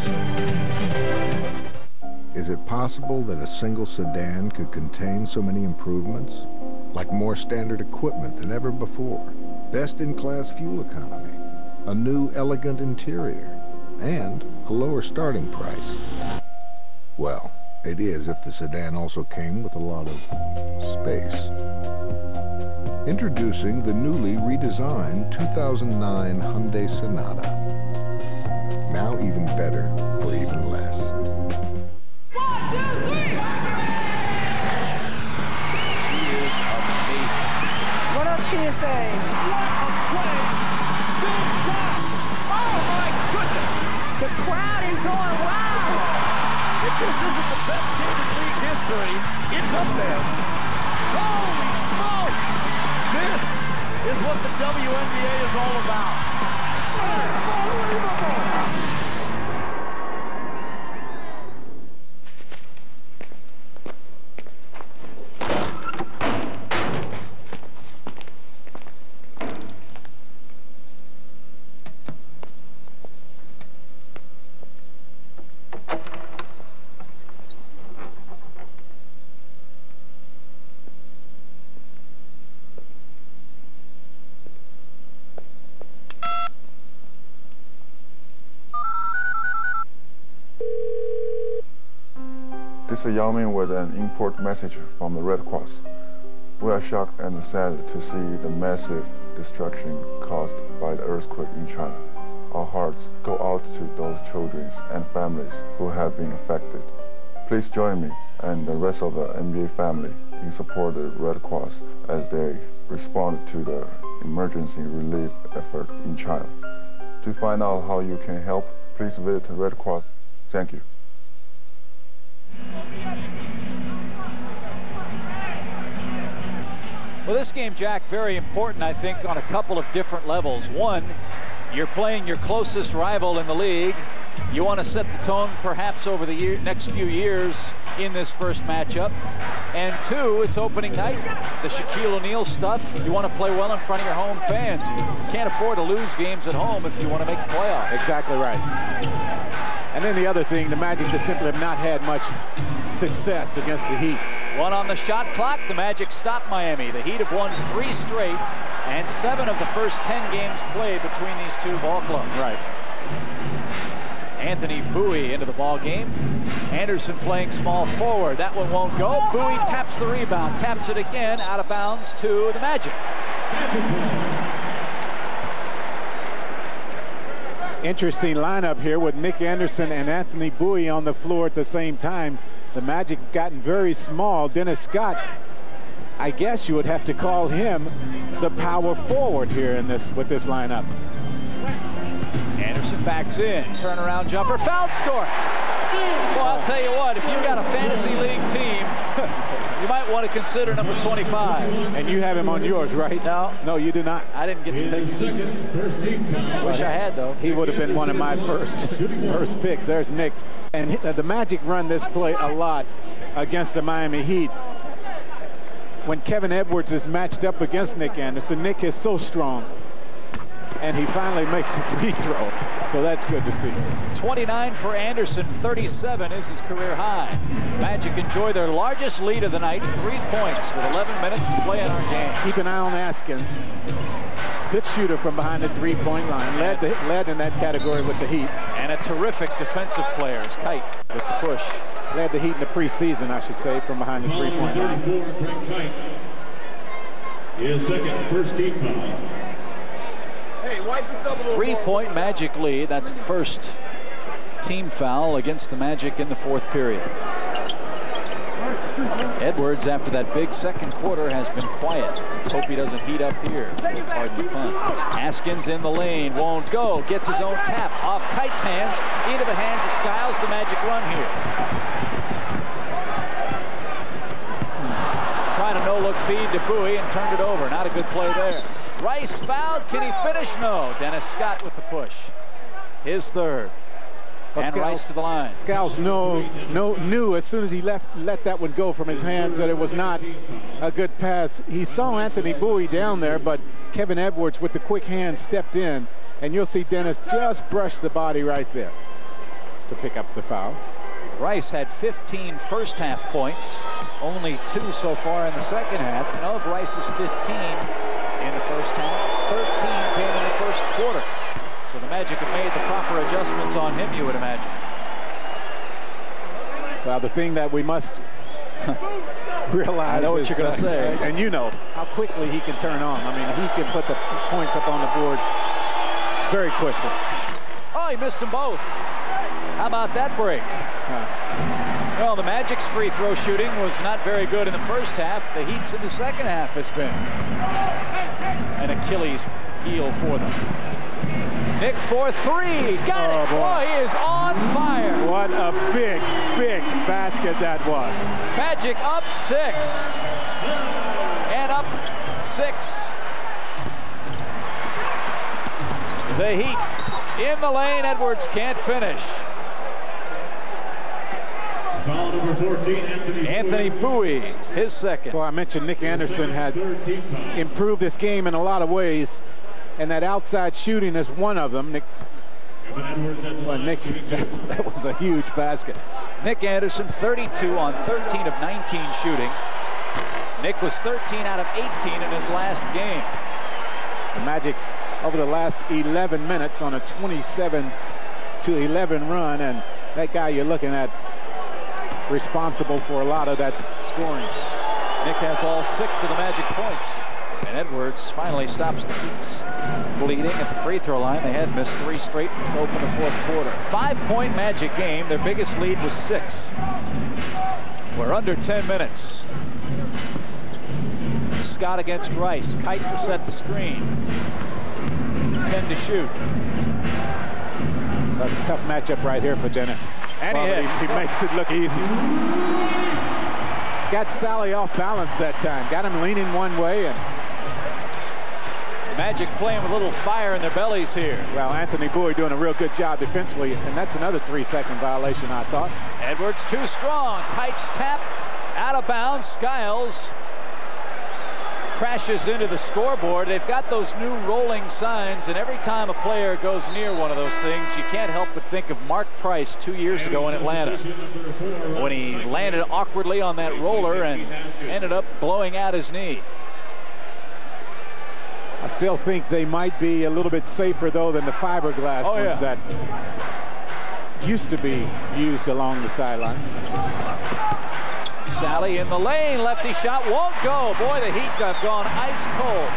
Is it possible that a single sedan could contain so many improvements? Like more standard equipment than ever before, best-in-class fuel economy, a new elegant interior, and a lower starting price. Well, it is if the sedan also came with a lot of space. Introducing the newly redesigned 2009 Hyundai Sonata. Now even better for even less. 1, 2, 3! She is amazing. What else can you say? What a play! Big shot! Oh my goodness! The crowd is going wild! If this isn't the best game in league history, it's up there. Holy smokes! This is what the WNBA is all about. Unbelievable! This is Yao Ming with an import message from the Red Cross. We are shocked and sad to see the massive destruction caused by the earthquake in China. Our hearts go out to those children and families who have been affected. Please join me and the rest of the NBA family in support of the Red Cross as they respond to the emergency relief effort in China. To find out how you can help, please visit the Red Cross. Thank you. Well, this game, Jack, very important, I think, on a couple of different levels. One, you're playing your closest rival in the league. You want to set the tone, perhaps, over the next few years in this first matchup. And two, it's opening night. The Shaquille O'Neal stuff, you want to play well in front of your home fans. You can't afford to lose games at home if you want to make the playoffs. Exactly right. And then the other thing, the Magic just simply have not had much success against the Heat. One on the shot clock. The Magic stopped Miami. The Heat have won 3 straight and 7 of the first 10 games played between these two ball clubs. Right. Anthony Bowie into the ball game. Anderson playing small forward. That one won't go. Bowie taps the rebound. Taps it again. Out of bounds to the Magic. Interesting lineup here with Nick Anderson and Anthony Bowie on the floor at the same time. The Magic have gotten very small. Dennis Scott, I guess you would have to call him the power forward here in with this lineup. Anderson backs in. Turnaround jumper. Foul score. Well, I'll tell you what, if you've got a fantasy league team, you might want to consider number 25. And you have him on yours, right? No. No, you do not. I didn't get to pick him. I wish I had, though. He would have been one of my first picks. There's Nick. And the Magic run this play a lot against the Miami Heat. When Kevin Edwards is matched up against Nick Anderson, Nick is so strong. And he finally makes the free throw. So that's good to see. 29 for Anderson, 37 is his career high. Magic enjoy their largest lead of the night, 3 points with 11 minutes to play in our game. Keep an eye on Askins. Good shooter from behind the three-point line. Led in that category with the Heat. And a terrific defensive player is Kite with the push. Led the Heat in the preseason, I should say, from behind the three-point line. 34, Craig Kite. His second first team foul. 3-point Magic lead. That's the first team foul against the Magic in the 4th period. Edwards, after that big second quarter, has been quiet. Let's hope he doesn't heat up here. Pardon the pun. Askins in the lane, won't go. Gets his own tap off Kite's hands, into the hands of Skiles. The Magic run here. Trying a no-look feed to Bowie and turned it over. Not a good play there. Rice fouled. Can he finish? No. Dennis Scott with the push. His third. And Rice to the line. Skiles knew as soon as he let that one go from his hands that it was not a good pass. He saw Anthony Bowie down there, but Kevin Edwards with the quick hand stepped in, and you'll see Dennis just brush the body right there to pick up the foul. Rice had 15 first-half points, only 2 so far in the second half. And of Rice's 15 in the first half, 13 came in the first quarter. So the Magic have made the proper adjustments on him, you would imagine. Well, the thing that we must realize I know what you're going to say. And you know how quickly he can turn on. I mean, he can put the points up on the board very quickly. Oh, he missed them both. How about that break? Well, the Magic's free throw shooting was not very good in the first half. The Heat's in the second half has been an Achilles heel for them. Nick for three. Got it. Boy, he is on fire. What a big, big basket that was. Magic up 6. And up 6. The Heat in the lane. Edwards can't finish. Foul number 14, Anthony Bowie, his second. Well, I mentioned Nick Anderson had improved this game in a lot of ways, and that outside shooting is one of them. Nick, that was a huge basket. Nick Anderson, 32 on 13 of 19 shooting. Nick was 13 out of 18 in his last game. The Magic over the last 11 minutes on a 27-11 run, and that guy you're looking at responsible for a lot of that scoring. Nick has all 6 of the Magic points, and Edwards finally stops the Heat's bleeding at the free throw line. They had missed 3 straight to open the fourth quarter. 5-point Magic game. Their biggest lead was 6. We're under 10 minutes. Scott against Rice. Kite to set the screen. 10 to shoot. That's a tough matchup right here for Dennis. And he makes it look easy. Got Sally off balance that time. Got him leaning one way. And Magic playing with a little fire in their bellies here. Well, Anthony Bowie doing a real good job defensively, and that's another 3-second violation, I thought. Edwards too strong. Kite's tap out of bounds. Skiles crashes into the scoreboard. They've got those new rolling signs, and every time a player goes near one of those things, you can't help but think of Mark Price 2 years ago in Atlanta when he landed awkwardly on that roller and ended up blowing out his knee. I still think they might be a little bit safer, though, than the fiberglass ones that used to be used along the sideline. Sally in the lane. Lefty shot won't go. Boy, the Heat have gone ice cold.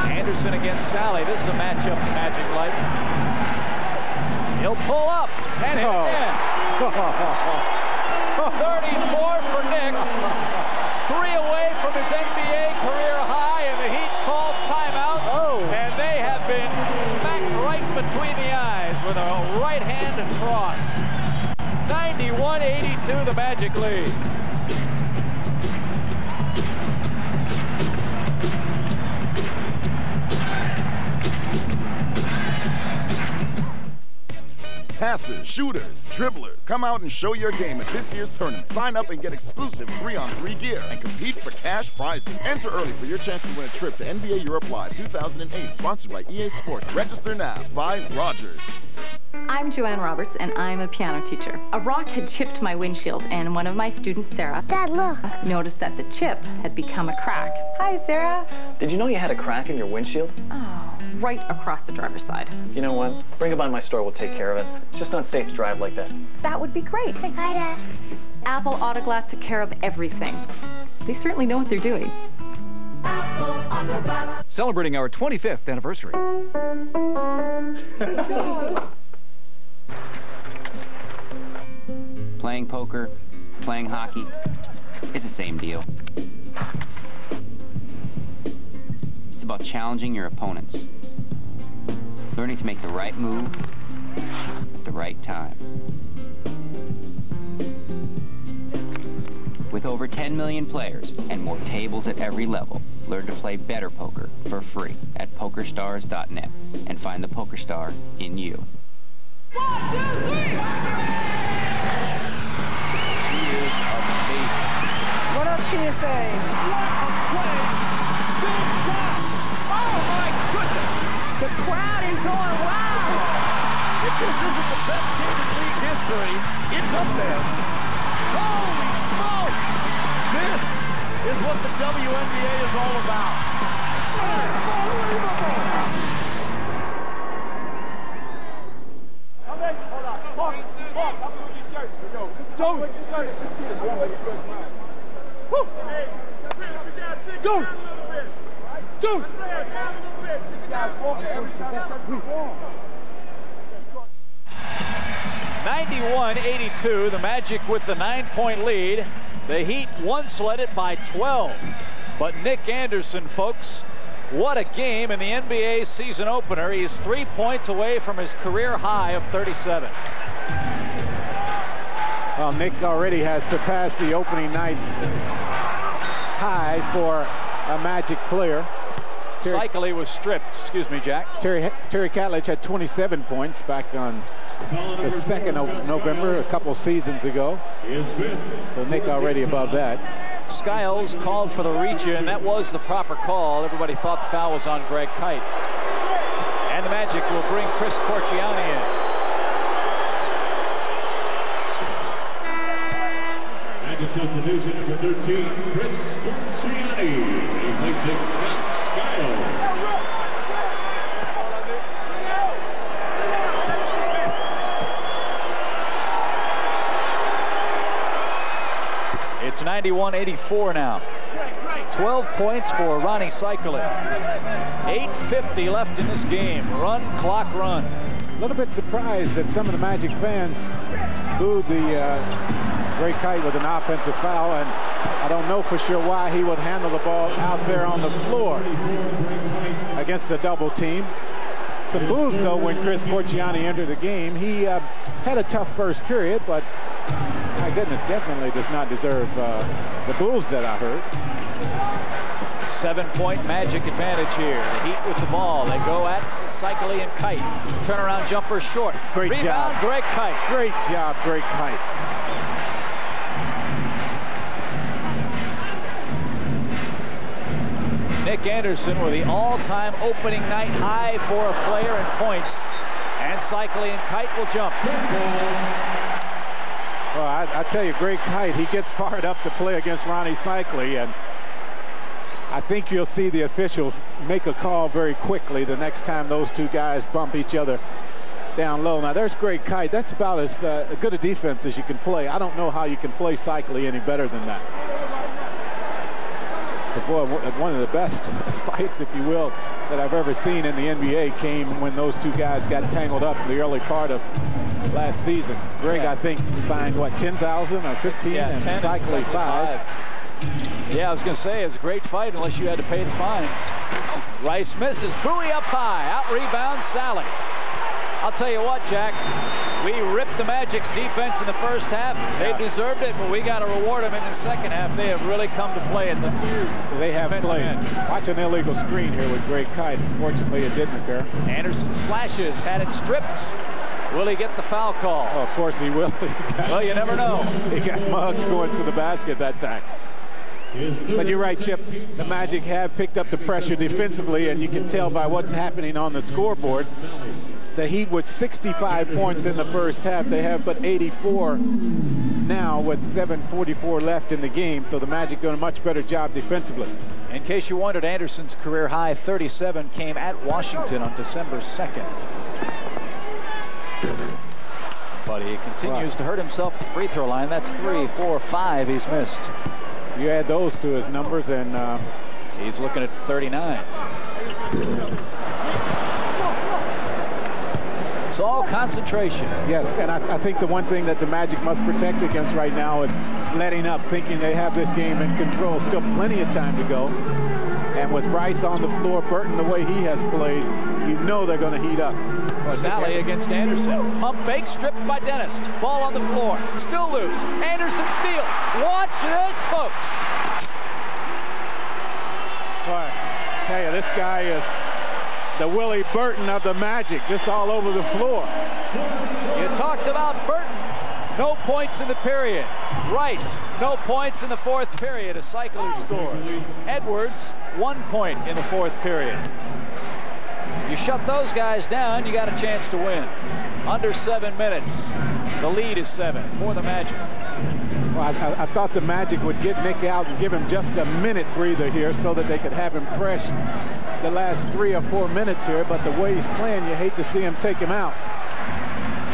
Anderson against Sally. This is a matchup the Magic like. He'll pull up and hit again. 34 for Nick. 3 away from his NBA career high, and the Heat called timeout. And they have been smacked right between the eyes with a right hand and cross. 91-82, the Magic lead. Passers, shooters, dribblers, come out and show your game at this year's tournament. Sign up and get exclusive 3-on-3 gear and compete for cash prizes. Enter early for your chance to win a trip to NBA Europe Live 2008, sponsored by EA Sports. Register now. By Rogers. I'm Joanne Roberts, and I'm a piano teacher. A rock had chipped my windshield, and one of my students, Sarah, Dad, look. Noticed that the chip had become a crack. Hi, Sarah. Did you know you had a crack in your windshield? Oh, right across the driver's side. You know what? Bring it by my store. We'll take care of it. It's just not safe to drive like that. That would be great. Hi, Dad. Apple Auto Glass took care of everything. They certainly know what they're doing. Celebrating our 25th anniversary. Playing poker, playing hockey, it's the same deal. It's about challenging your opponents, learning to make the right move at the right time. With over 10 million players and more tables at every level, learn to play better poker for free at PokerStars.net and find the PokerStar in you. 1, 2, 3! He is amazing. What else can you say? What a play! Big shot! Oh my goodness! The crowd is going wild! If this isn't the best game in league history, it's up there. Holy smokes! This is what the WNBA is all about. Unbelievable! Dude! 91-82, the Magic with the 9-point lead. The Heat once led it by 12. But Nick Anderson, folks, what a game in the NBA season opener. He's 3 points away from his career high of 37. Well, Nick already has surpassed the opening night high for a Magic player. Cycli was stripped. Excuse me, Jack. Terry Catledge had 27 points back on the 2nd of November, a couple seasons ago. So Nick already above that. Skiles called for the reach-in. That was the proper call. Everybody thought the foul was on Greg Kite. And the Magic will bring Chris Corchiani in. Magic substitution number 13, Chris Corchiani, replacing Scott Skiles. It's 91-84 now. 12 points for Ronnie Cycli. 8:50 left in this game. Run, clock, run. A little bit surprised that some of the Magic fans booed the Greg Kite with an offensive foul, and I don't know for sure why he would handle the ball out there on the floor against a double team. Some boos, though, when Chris Corchiani entered the game. He had a tough first period, but my goodness, definitely does not deserve the boos that I heard. 7-point Magic advantage here. The Heat with the ball. They go at Cycli and Kite. Turnaround jumper short. Great Rebound, job. Greg Kite. Great job, Greg Kite. Nick Anderson with the all-time opening night high for a player in points. And Cycli and Kite will jump. Well, I tell you, Greg Kite, he gets fired up to play against Ronnie Cycli, and I think you'll see the officials make a call very quickly the next time those two guys bump each other down low. Now, there's Greg Kite. That's about as good a defense as you can play. I don't know how you can play Cycli any better than that. But boy, one of the best fights, if you will, that I've ever seen in the NBA came when those two guys got tangled up in the early part of last season. Greg, I think, fined, what, 10,000 or 15, yeah, and 10 Cycli 5. Yeah, I was going to say, it's a great fight unless you had to pay the fine. Rice misses. Bowie up high. Out rebounds Sally. I'll tell you what, Jack, we ripped the Magic's defense in the first half. They deserved it, but we got to reward them in the second half. They have really come to play at the They have played. end. Watch an illegal screen here with Greg Kite. Fortunately, it didn't occur. Anderson slashes, had it stripped. Will he get the foul call? Oh, of course he will. Well, you never know. He got mugged going to the basket that time. But you're right, Chip. The Magic have picked up the pressure defensively, and you can tell by what's happening on the scoreboard. The Heat with 65 points in the first half. They have but 84 now with 7:44 left in the game. So the Magic doing a much better job defensively. In case you wondered, Anderson's career high 37 came at Washington on December 2nd. But he continues to hurt himself at the free throw line. That's 3, 4, 5 he's missed. You add those to his numbers, and he's looking at 39. It's all concentration. Yes, and I think the one thing that the Magic must protect against right now is letting up, thinking they have this game in control. Still plenty of time to go. And with Rice on the floor, Burton the way he has played, you know they're going to heat up. Sally against Anderson. Pump fake, stripped by Dennis. Ball on the floor. Still loose. Anderson steals. Watch this, folks. Boy, I tell you, this guy is the Willie Burton of the Magic, just all over the floor. You talked about Burton. No points in the period. Rice, no points in the fourth period. A Cycli scores. Edwards, 1 point in the fourth period. You shut those guys down, you got a chance to win. Under 7 minutes. The lead is 7 for the Magic. Well, I thought the Magic would get Nick out and give him just a minute breather here so that they could have him fresh the last 3 or 4 minutes here, but the way he's playing, you hate to see him take him out.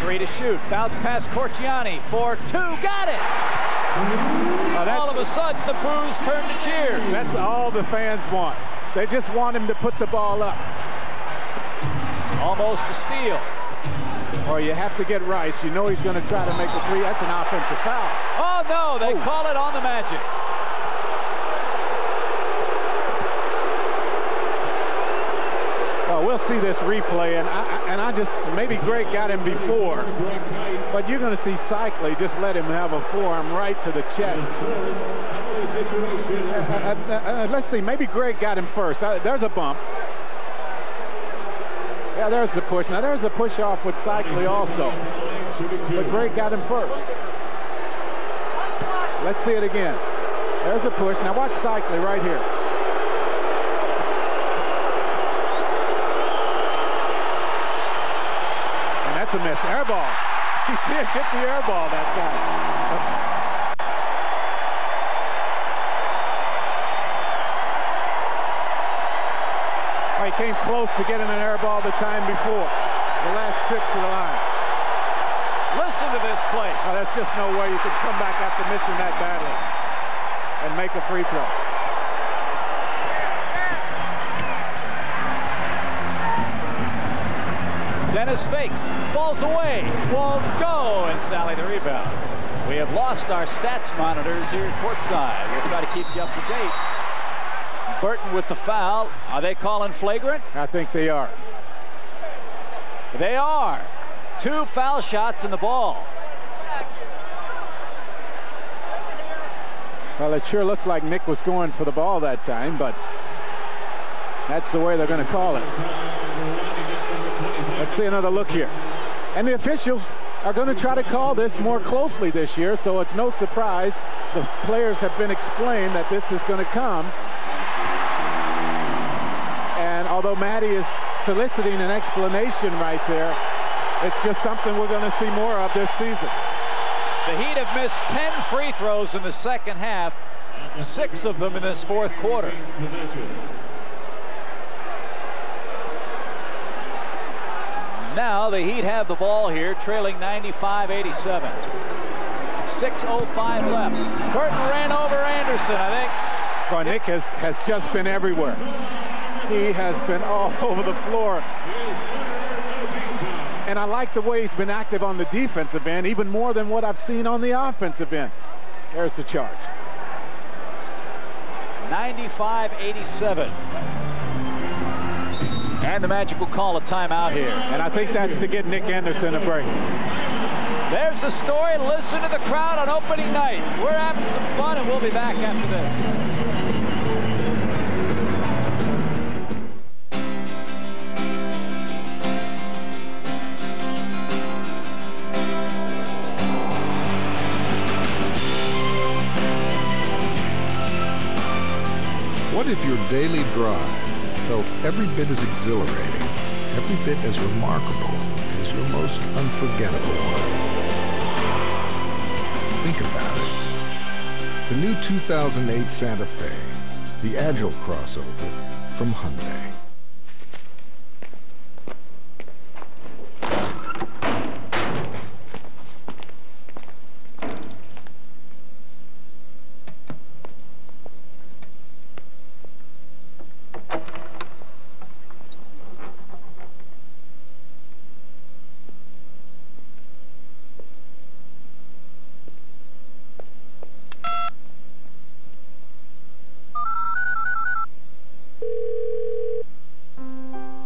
3 Three to shoot. Bounce past Corciani for two. Got it! All of a sudden, the boos turn to cheers. That's all the fans want. They just want him to put the ball up. Almost a steal. Or you have to get Rice. You know he's going to try to make a three. That's an offensive foul. Oh, no. They call it on the Magic. Well, we'll see this replay, and I just, maybe Greg got him before, but you're going to see Cycley just let him have a forearm right to the chest. Let's see, maybe Greg got him first. There's a bump. Yeah, there's the push. Now, there's the push off with Cycley also, but Greg got him first. Let's see it again. There's a push. Now, watch Cycley right here. A miss. Air ball. He did hit the air ball that time. Oh, he came close to getting an air ball the time before. The last trip to the line. Listen to this place. Oh, there's just no way you could come back after missing that badly and make a free throw. Dennis fakes, falls away, won't go, and Sally the rebound. We have lost our stats monitors here courtside. We'll try to keep you up to date. Burton with the foul. Are they calling flagrant? I think they are. They are. 2 foul shots in the ball. Well, it sure looks like Nick was going for the ball that time, but that's the way they're going to call it. Let's see another look here. And the officials are going to try to call this more closely this year, so it's no surprise the players have been explained that this is going to come. And although Maddie is soliciting an explanation right there, it's just something we're going to see more of this season. The Heat have missed 10 free throws in the second half, 6 of them in this fourth quarter. Now the Heat have the ball here, trailing 95-87. 6:05 left. Burton ran over Anderson, I think. Well, Nick has just been everywhere. He has been all over the floor. And I like the way he's been active on the defensive end, even more than what I've seen on the offensive end. There's the charge. 95-87. And the Magic will call a timeout here. And I think that's to get Nick Anderson a break. There's the story. Listen to the crowd on opening night. We're having some fun, and we'll be back after this. What if your daily drive felt every bit as exhilarating, every bit as remarkable as your most unforgettable one? Think about it. The new 2008 Santa Fe, the Agile crossover from Hyundai.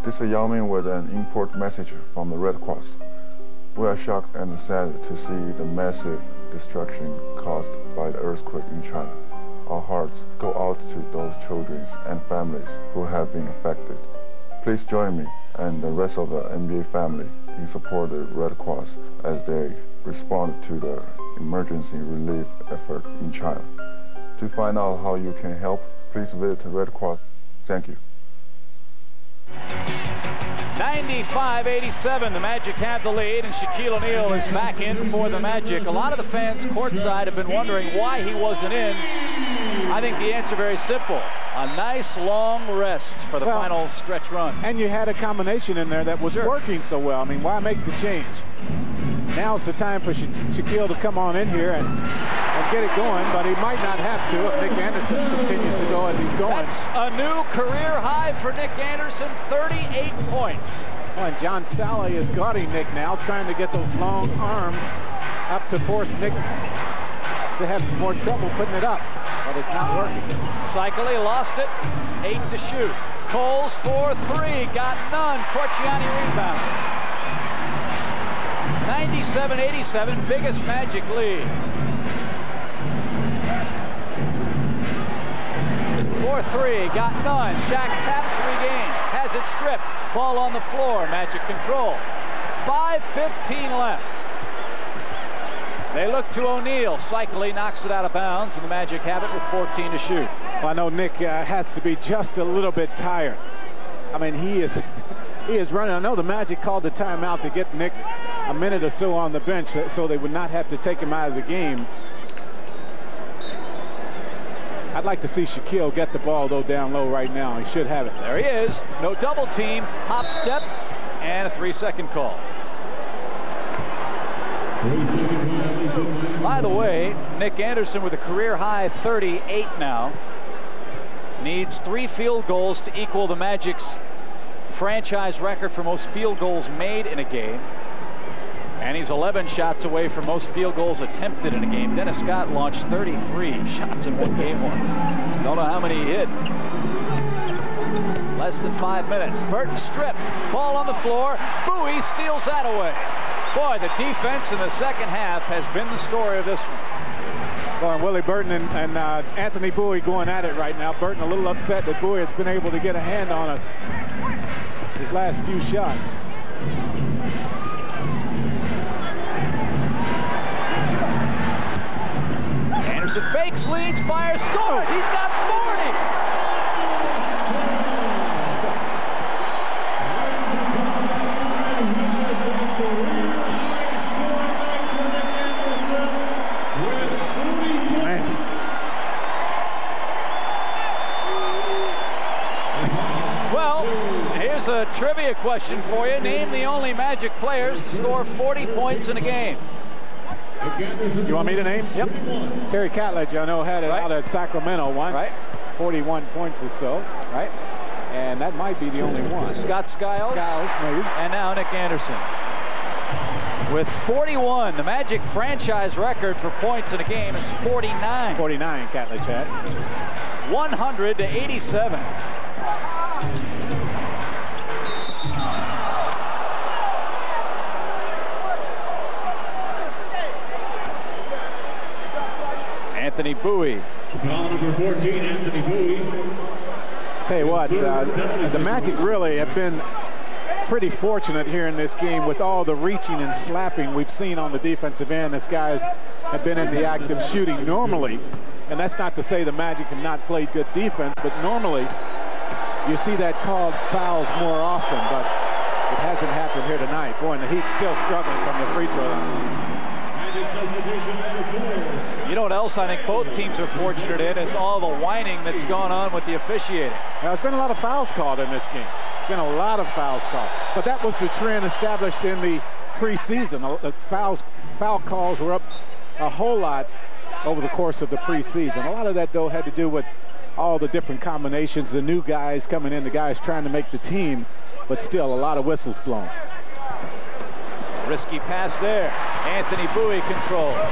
This is Yao Ming with an import message from the Red Cross. We are shocked and sad to see the massive destruction caused by the earthquake in China. Our hearts go out to those children and families who have been affected. Please join me and the rest of the NBA family in support of the Red Cross as they respond to the emergency relief effort in China. To find out how you can help, please visit the Red Cross. Thank you. 95-87, the Magic have the lead, and Shaquille O'Neal is back in for the Magic. A lot of the fans courtside have been wondering why he wasn't in. I think the answer very simple. A nice long rest for the final stretch run. And you had a combination in there that was working so well. I mean, why make the change? Now's the time for Shaquille to come on in here and get it going, but he might not have to if Nick Anderson continues to go as he's going. That's a new career high for Nick Anderson, 38 points. Well, and John Sally is guarding Nick now, trying to get those long arms up to force Nick to have more trouble putting it up, but it's not working. Cycli lost it, 8 to shoot. Coles for 3, got none. Corciani rebounds. 97-87, biggest Magic lead. 4-3, got none. Shaq tapped to regain, has it stripped. Ball on the floor, Magic control. 5:15 left. They look to O'Neil. Cycli knocks it out of bounds, and the Magic have it with 14 to shoot. Well, I know Nick has to be just a little bit tired. I mean, he is running. I know the Magic called the timeout to get Nick a minute or so on the bench so they would not have to take him out of the game. I'd like to see Shaquille get the ball, though, down low right now. He should have it. There he is. No double team. Hop step and a 3-second call. By the way, Nick Anderson with a career high 38 now. Needs 3 field goals to equal the Magic's franchise record for most field goals made in a game. And he's 11 shots away from most field goals attempted in a game. Dennis Scott launched 33 shots in one game once. Don't know how many he hit. Less than 5 minutes. Burton stripped. Ball on the floor. Bowie steals that away. Boy, the defense in the second half has been the story of this one. Well, and Willie Burton and Anthony Bowie going at it right now. Burton a little upset that Bowie has been able to get a hand on his last few shots. Anderson fakes, leads, fires, scores. He's got 40. A trivia question for you. Name the only Magic players to score 40 points in a game. You want me to name? Yep. Terry Catledge, I know, had it out at Sacramento once. Right. 41 points or so. Right. And that might be the only one. Scott Skiles. Maybe. And now Nick Anderson. With 41, the Magic franchise record for points in a game is 49. 49, Catledge had. 100 to 87. Anthony Bowie. Foul number 14, Anthony Bowie. Tell you what, the Magic really have been pretty fortunate here in this game with all the reaching and slapping we've seen on the defensive end as guys have been in the act of shooting normally. And that's not to say the Magic have not played good defense, but normally you see that called fouls more often, but it hasn't happened here tonight. Boy, and the Heat's still struggling from the free throw line. You know what else I think both teams are fortunate in is all the whining that's gone on with the officiating. Now, there's been a lot of fouls called in this game. Been a lot of fouls called. But that was the trend established in the preseason. The foul calls were up a whole lot over the course of the preseason. A lot of that, though, had to do with all the different combinations, the new guys coming in, the guys trying to make the team, but still a lot of whistles blown. Risky pass there. Anthony Bowie controls.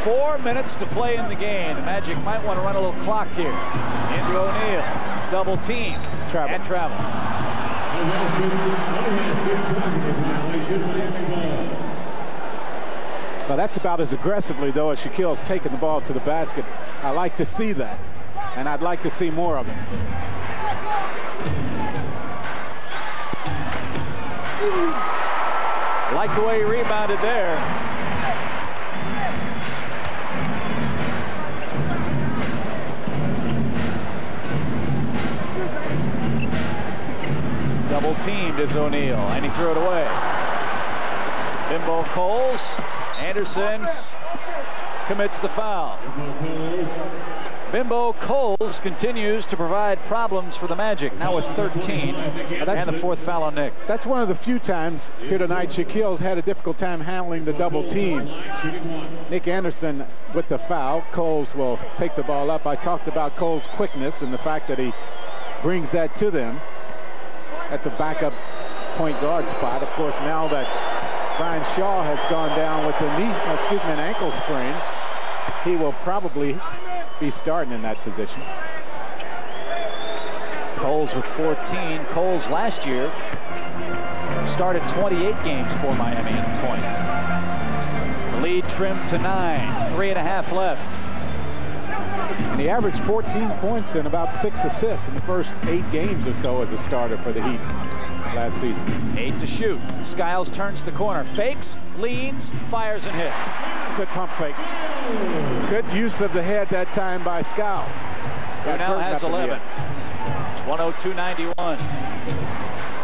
4 minutes to play in the game. The Magic might want to run a little clock here. Andrew O'Neil, double team, and travel. Well, that's about as aggressively, though, as Shaquille's taken the ball to the basket. I like to see that, and I'd like to see more of it. Like the way he rebounded there. Double teamed is O'Neil, and he threw it away. Bimbo Coles. Anderson commits the foul. Bimbo Coles continues to provide problems for the Magic, now with 13, and the fourth foul on Nick. That's one of the few times here tonight Shaquille's had a difficult time handling the double team. Nick Anderson with the foul. Coles will take the ball up. I talked about Coles' quickness and the fact that he brings that to them at the backup point guard spot. Of course, now that Brian Shaw has gone down with an ankle sprain, he will probably be starting in that position. Coles with 14. Coles last year started 28 games for Miami at the point. The lead trimmed to 9. 3.5 left. And he averaged 14 points and about 6 assists in the first 8 games or so as a starter for the Heat last season. 8 to shoot. Skiles turns the corner, fakes, leans, fires and hits. Good pump fake. Good use of the head that time by Skiles. Who now has 11. 102.91.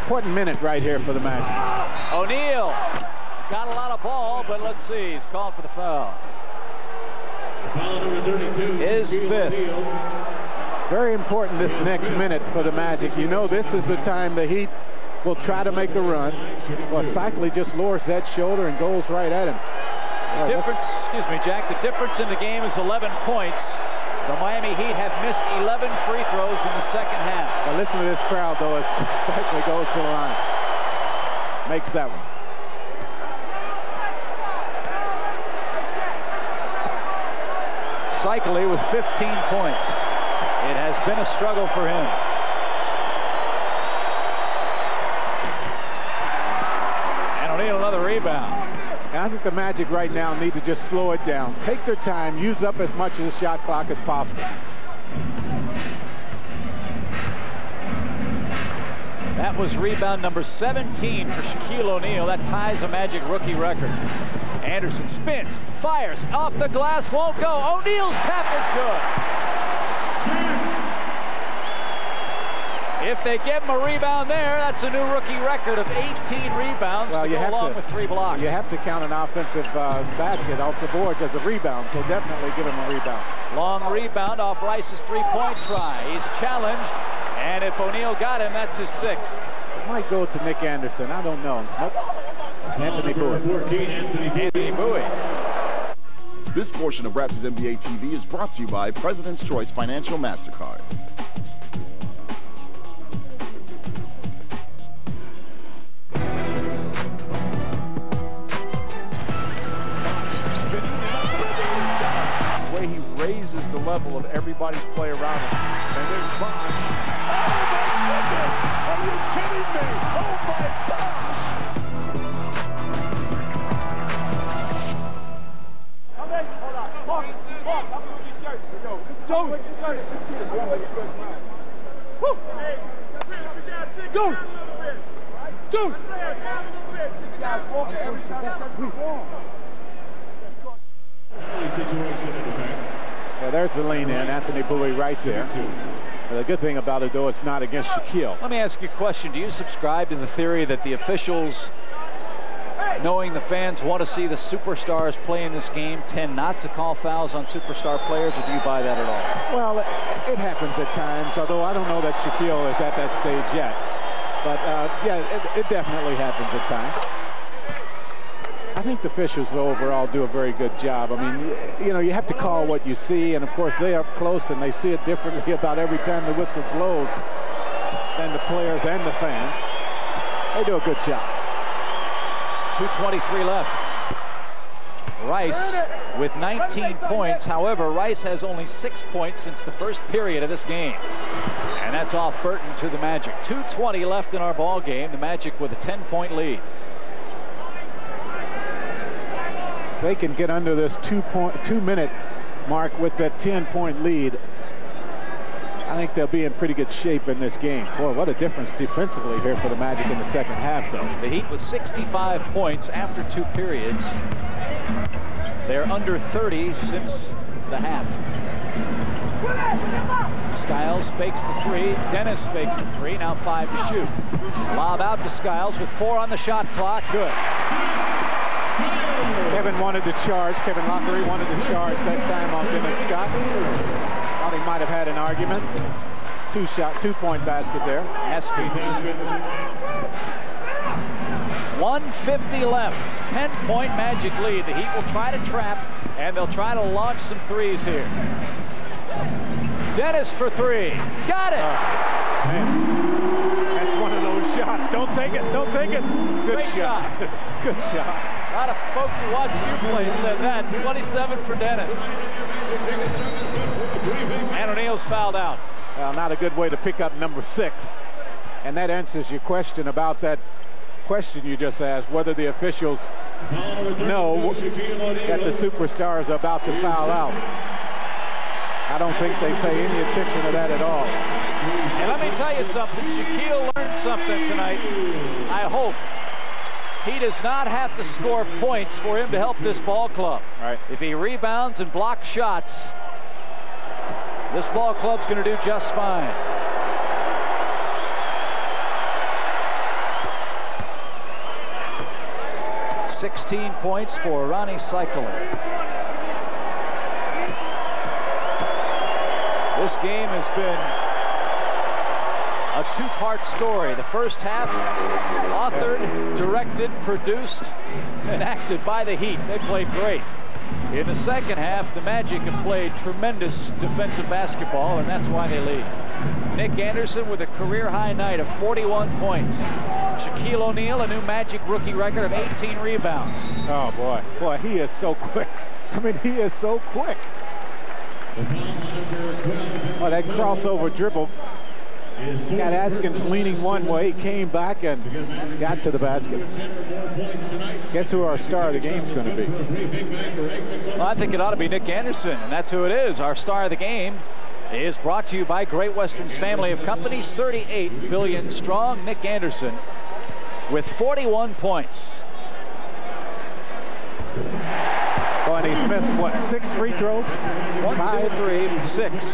Important minute right here for the Magic. O'Neil got a lot of ball, but let's see. He's called for the foul. Foul number 32. His fifth. Very important this next minute for the Magic. You know this is the time the Heat will try to make a run. Well, Cycli just lowers that shoulder and goes right at him. The difference, excuse me, Jack, the difference in the game is 11 points. The Miami Heat have missed 11 free throws in the second half. Now listen to this crowd, though, as Cycli goes to the line. Makes that one. Cycli with 15 points. It has been a struggle for him. And O'Neil another rebound. And I think the Magic right now need to just slow it down. Take their time, use up as much of the shot clock as possible. That was rebound number 17 for Shaquille O'Neal. That ties a Magic rookie record. Anderson spins, fires, off the glass, won't go. O'Neal's tap is good. If they give him a rebound there, that's a new rookie record of 18 rebounds to go along with 3 blocks. You have to count an offensive basket off the boards as a rebound, so definitely give him a rebound. Long rebound off Rice's three-point try. He's challenged, and if O'Neal got him, that's his 6th. It might go to Nick Anderson. I don't know. Nope. Anthony Bowie. Anthony Bowie. This portion of Raptors NBA TV is brought to you by President's Choice Financial MasterCard. Raises the level of everybody's play around him. And there's Bond. Oh my goodness! Are you kidding me? Oh my gosh! Come in, hold on. Mark, I'm with your shirt. Yo, Joe. Joe. Joe. Yeah, there's the lean in. Anthony Bowie right there. The good thing about it, though, it's not against Shaquille. Let me ask you a question. Do you subscribe to the theory that the officials, knowing the fans want to see the superstars play in this game, tend not to call fouls on superstar players, or do you buy that at all? Well, it happens at times, although I don't know that Shaquille is at that stage yet. But, yeah, it definitely happens at times. I think the officials overall do a very good job. I mean, you know, you have to call what you see, and of course they are up close and they see it differently about every time the whistle blows than the players and the fans. They do a good job. 2:23 left. Rice with 19 points. However, Rice has only 6 points since the first period of this game. And that's off Burton to the Magic. 2:20 left in our ball game. The Magic with a 10-point lead. They can get under this 2-minute mark with that 10-point lead. I think they'll be in pretty good shape in this game. Boy, what a difference defensively here for the Magic in the second half, though. The Heat with 65 points after 2 periods. They're under 30 since the half. Skiles fakes the 3. Dennis fakes the 3. Now 5 to shoot. Lob out to Skiles with 4 on the shot clock. Good. Kevin wanted to charge. Kevin Lockery wanted to charge that time on Dennis Scott. Thought he might have had an argument. Two-point basket there. Haskins. 1:50 left. 10-point Magic lead. The Heat will try to trap, and they'll try to launch some threes here. Dennis for three. Got it! That's one of those shots. Don't take it. Don't take it. Good shot. Good shot. A lot of folks who watched you play said that. 27 for Dennis. And O'Neill's fouled out. Well, not a good way to pick up number 6. And that answers your question about that question you just asked, whether the officials know that the superstar is about to foul out. I don't think they pay any attention to that at all. And let me tell you something. Shaquille learned something tonight. I hope he does not have to score points for him to help this ball club. Right. If he rebounds and blocks shots, this ball club's going to do just fine. .16 points for Ronnie Cycler. This game has been a two-part story. The first half, authored, directed, produced, and acted by the Heat. They played great. In the second half, the Magic have played tremendous defensive basketball, and that's why they lead. Nick Anderson with a career-high night of 41 points. Shaquille O'Neal, a new Magic rookie record of 18 rebounds. Oh, boy. Boy, he is so quick. I mean, he is so quick. Oh, that crossover dribble. Got Haskins leaning one way, came back and got to the basket. Guess who our star of the game is going to be? Well, I think it ought to be Nick Anderson, and that's who it is. Our star of the game is brought to you by Great Western's family of companies, 38 billion strong. Nick Anderson with 41 points. Oh, and he's missed, what, 6 free throws? 1, 2, 3, 6.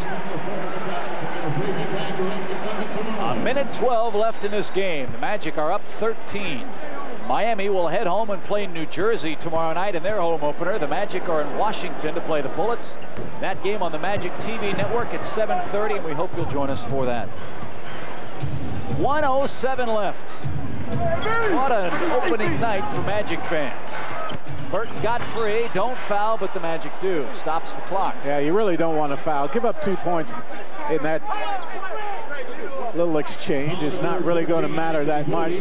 A minute 12 left in this game. The Magic are up 13. Miami will head home and play New Jersey tomorrow night in their home opener. The Magic are in Washington to play the Bullets. That game on the Magic TV network at 7:30, and we hope you'll join us for that. 1:07 left. What an opening night for Magic fans. Burton got free. Don't foul, but the Magic do. It stops the clock. Yeah, you really don't want to foul. Give up 2 points in that little exchange. It's not really going to matter that much.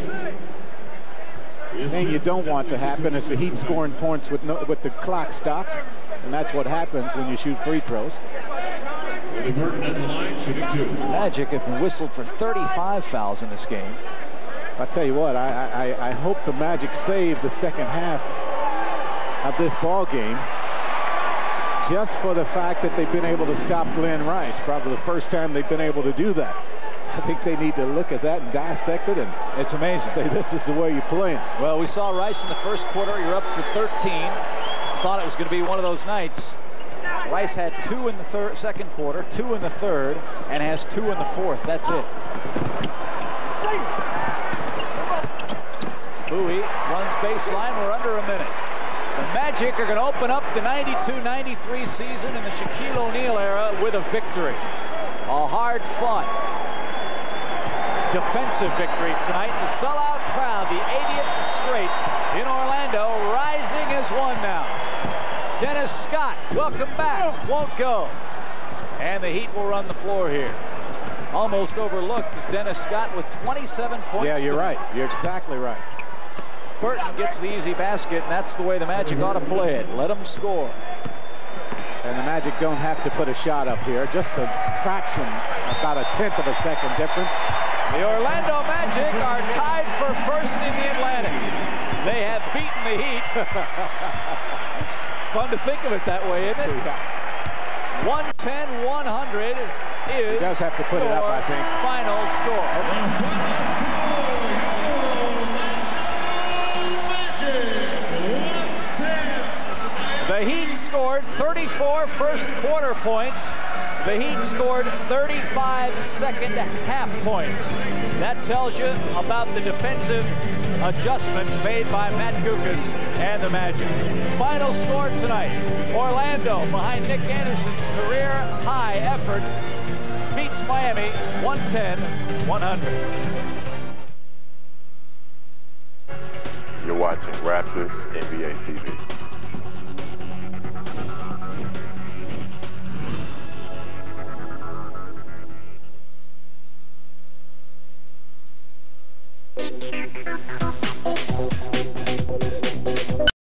The thing you don't want to happen is the Heat scoring points with the clock stopped, and that's what happens when you shoot free throws. Magic have been whistled for 35 fouls in this game. I'll tell you what, I hope the Magic save the second half of this ball game just for the fact that they've been able to stop Glenn Rice. Probably the first time they've been able to do that. I think they need to look at that and dissect it, and it's amazing. Say this is the way you play it. Well, we saw Rice in the first quarter. You're up for 13. Thought it was going to be one of those nights. Rice had 2 in the second quarter, 2 in the third, and has 2 in the fourth. That's it. Bowie runs baseline. We're under a minute. The Magic are going to open up the 92-93 season in the Shaquille O'Neal era with a victory. A hard-fought defensive victory tonight. The sellout crowd, the 80th straight in Orlando, rising as one now. Dennis Scott, welcome back, won't go. And the Heat will run the floor here. Almost overlooked is Dennis Scott with 27 points. Yeah, you're right. You're exactly right. Burton gets the easy basket, and that's the way the Magic ought to play it. Let them score. And the Magic don't have to put a shot up here. Just a fraction, about a 1/10 of a second difference. The Orlando Magic are tied for first in the Atlantic. They have beaten the Heat. It's fun to think of it that way, isn't it? 110-100 is he does have to put it up, I think. Final score. The Heat scored 34 first quarter points. The Heat scored 35 second half points. That tells you about the defensive adjustments made by Matt Gukas and the Magic. Final score tonight, Orlando, behind Nick Anderson's career-high effort, beats Miami 110-100. You're watching Raptors NBA TV.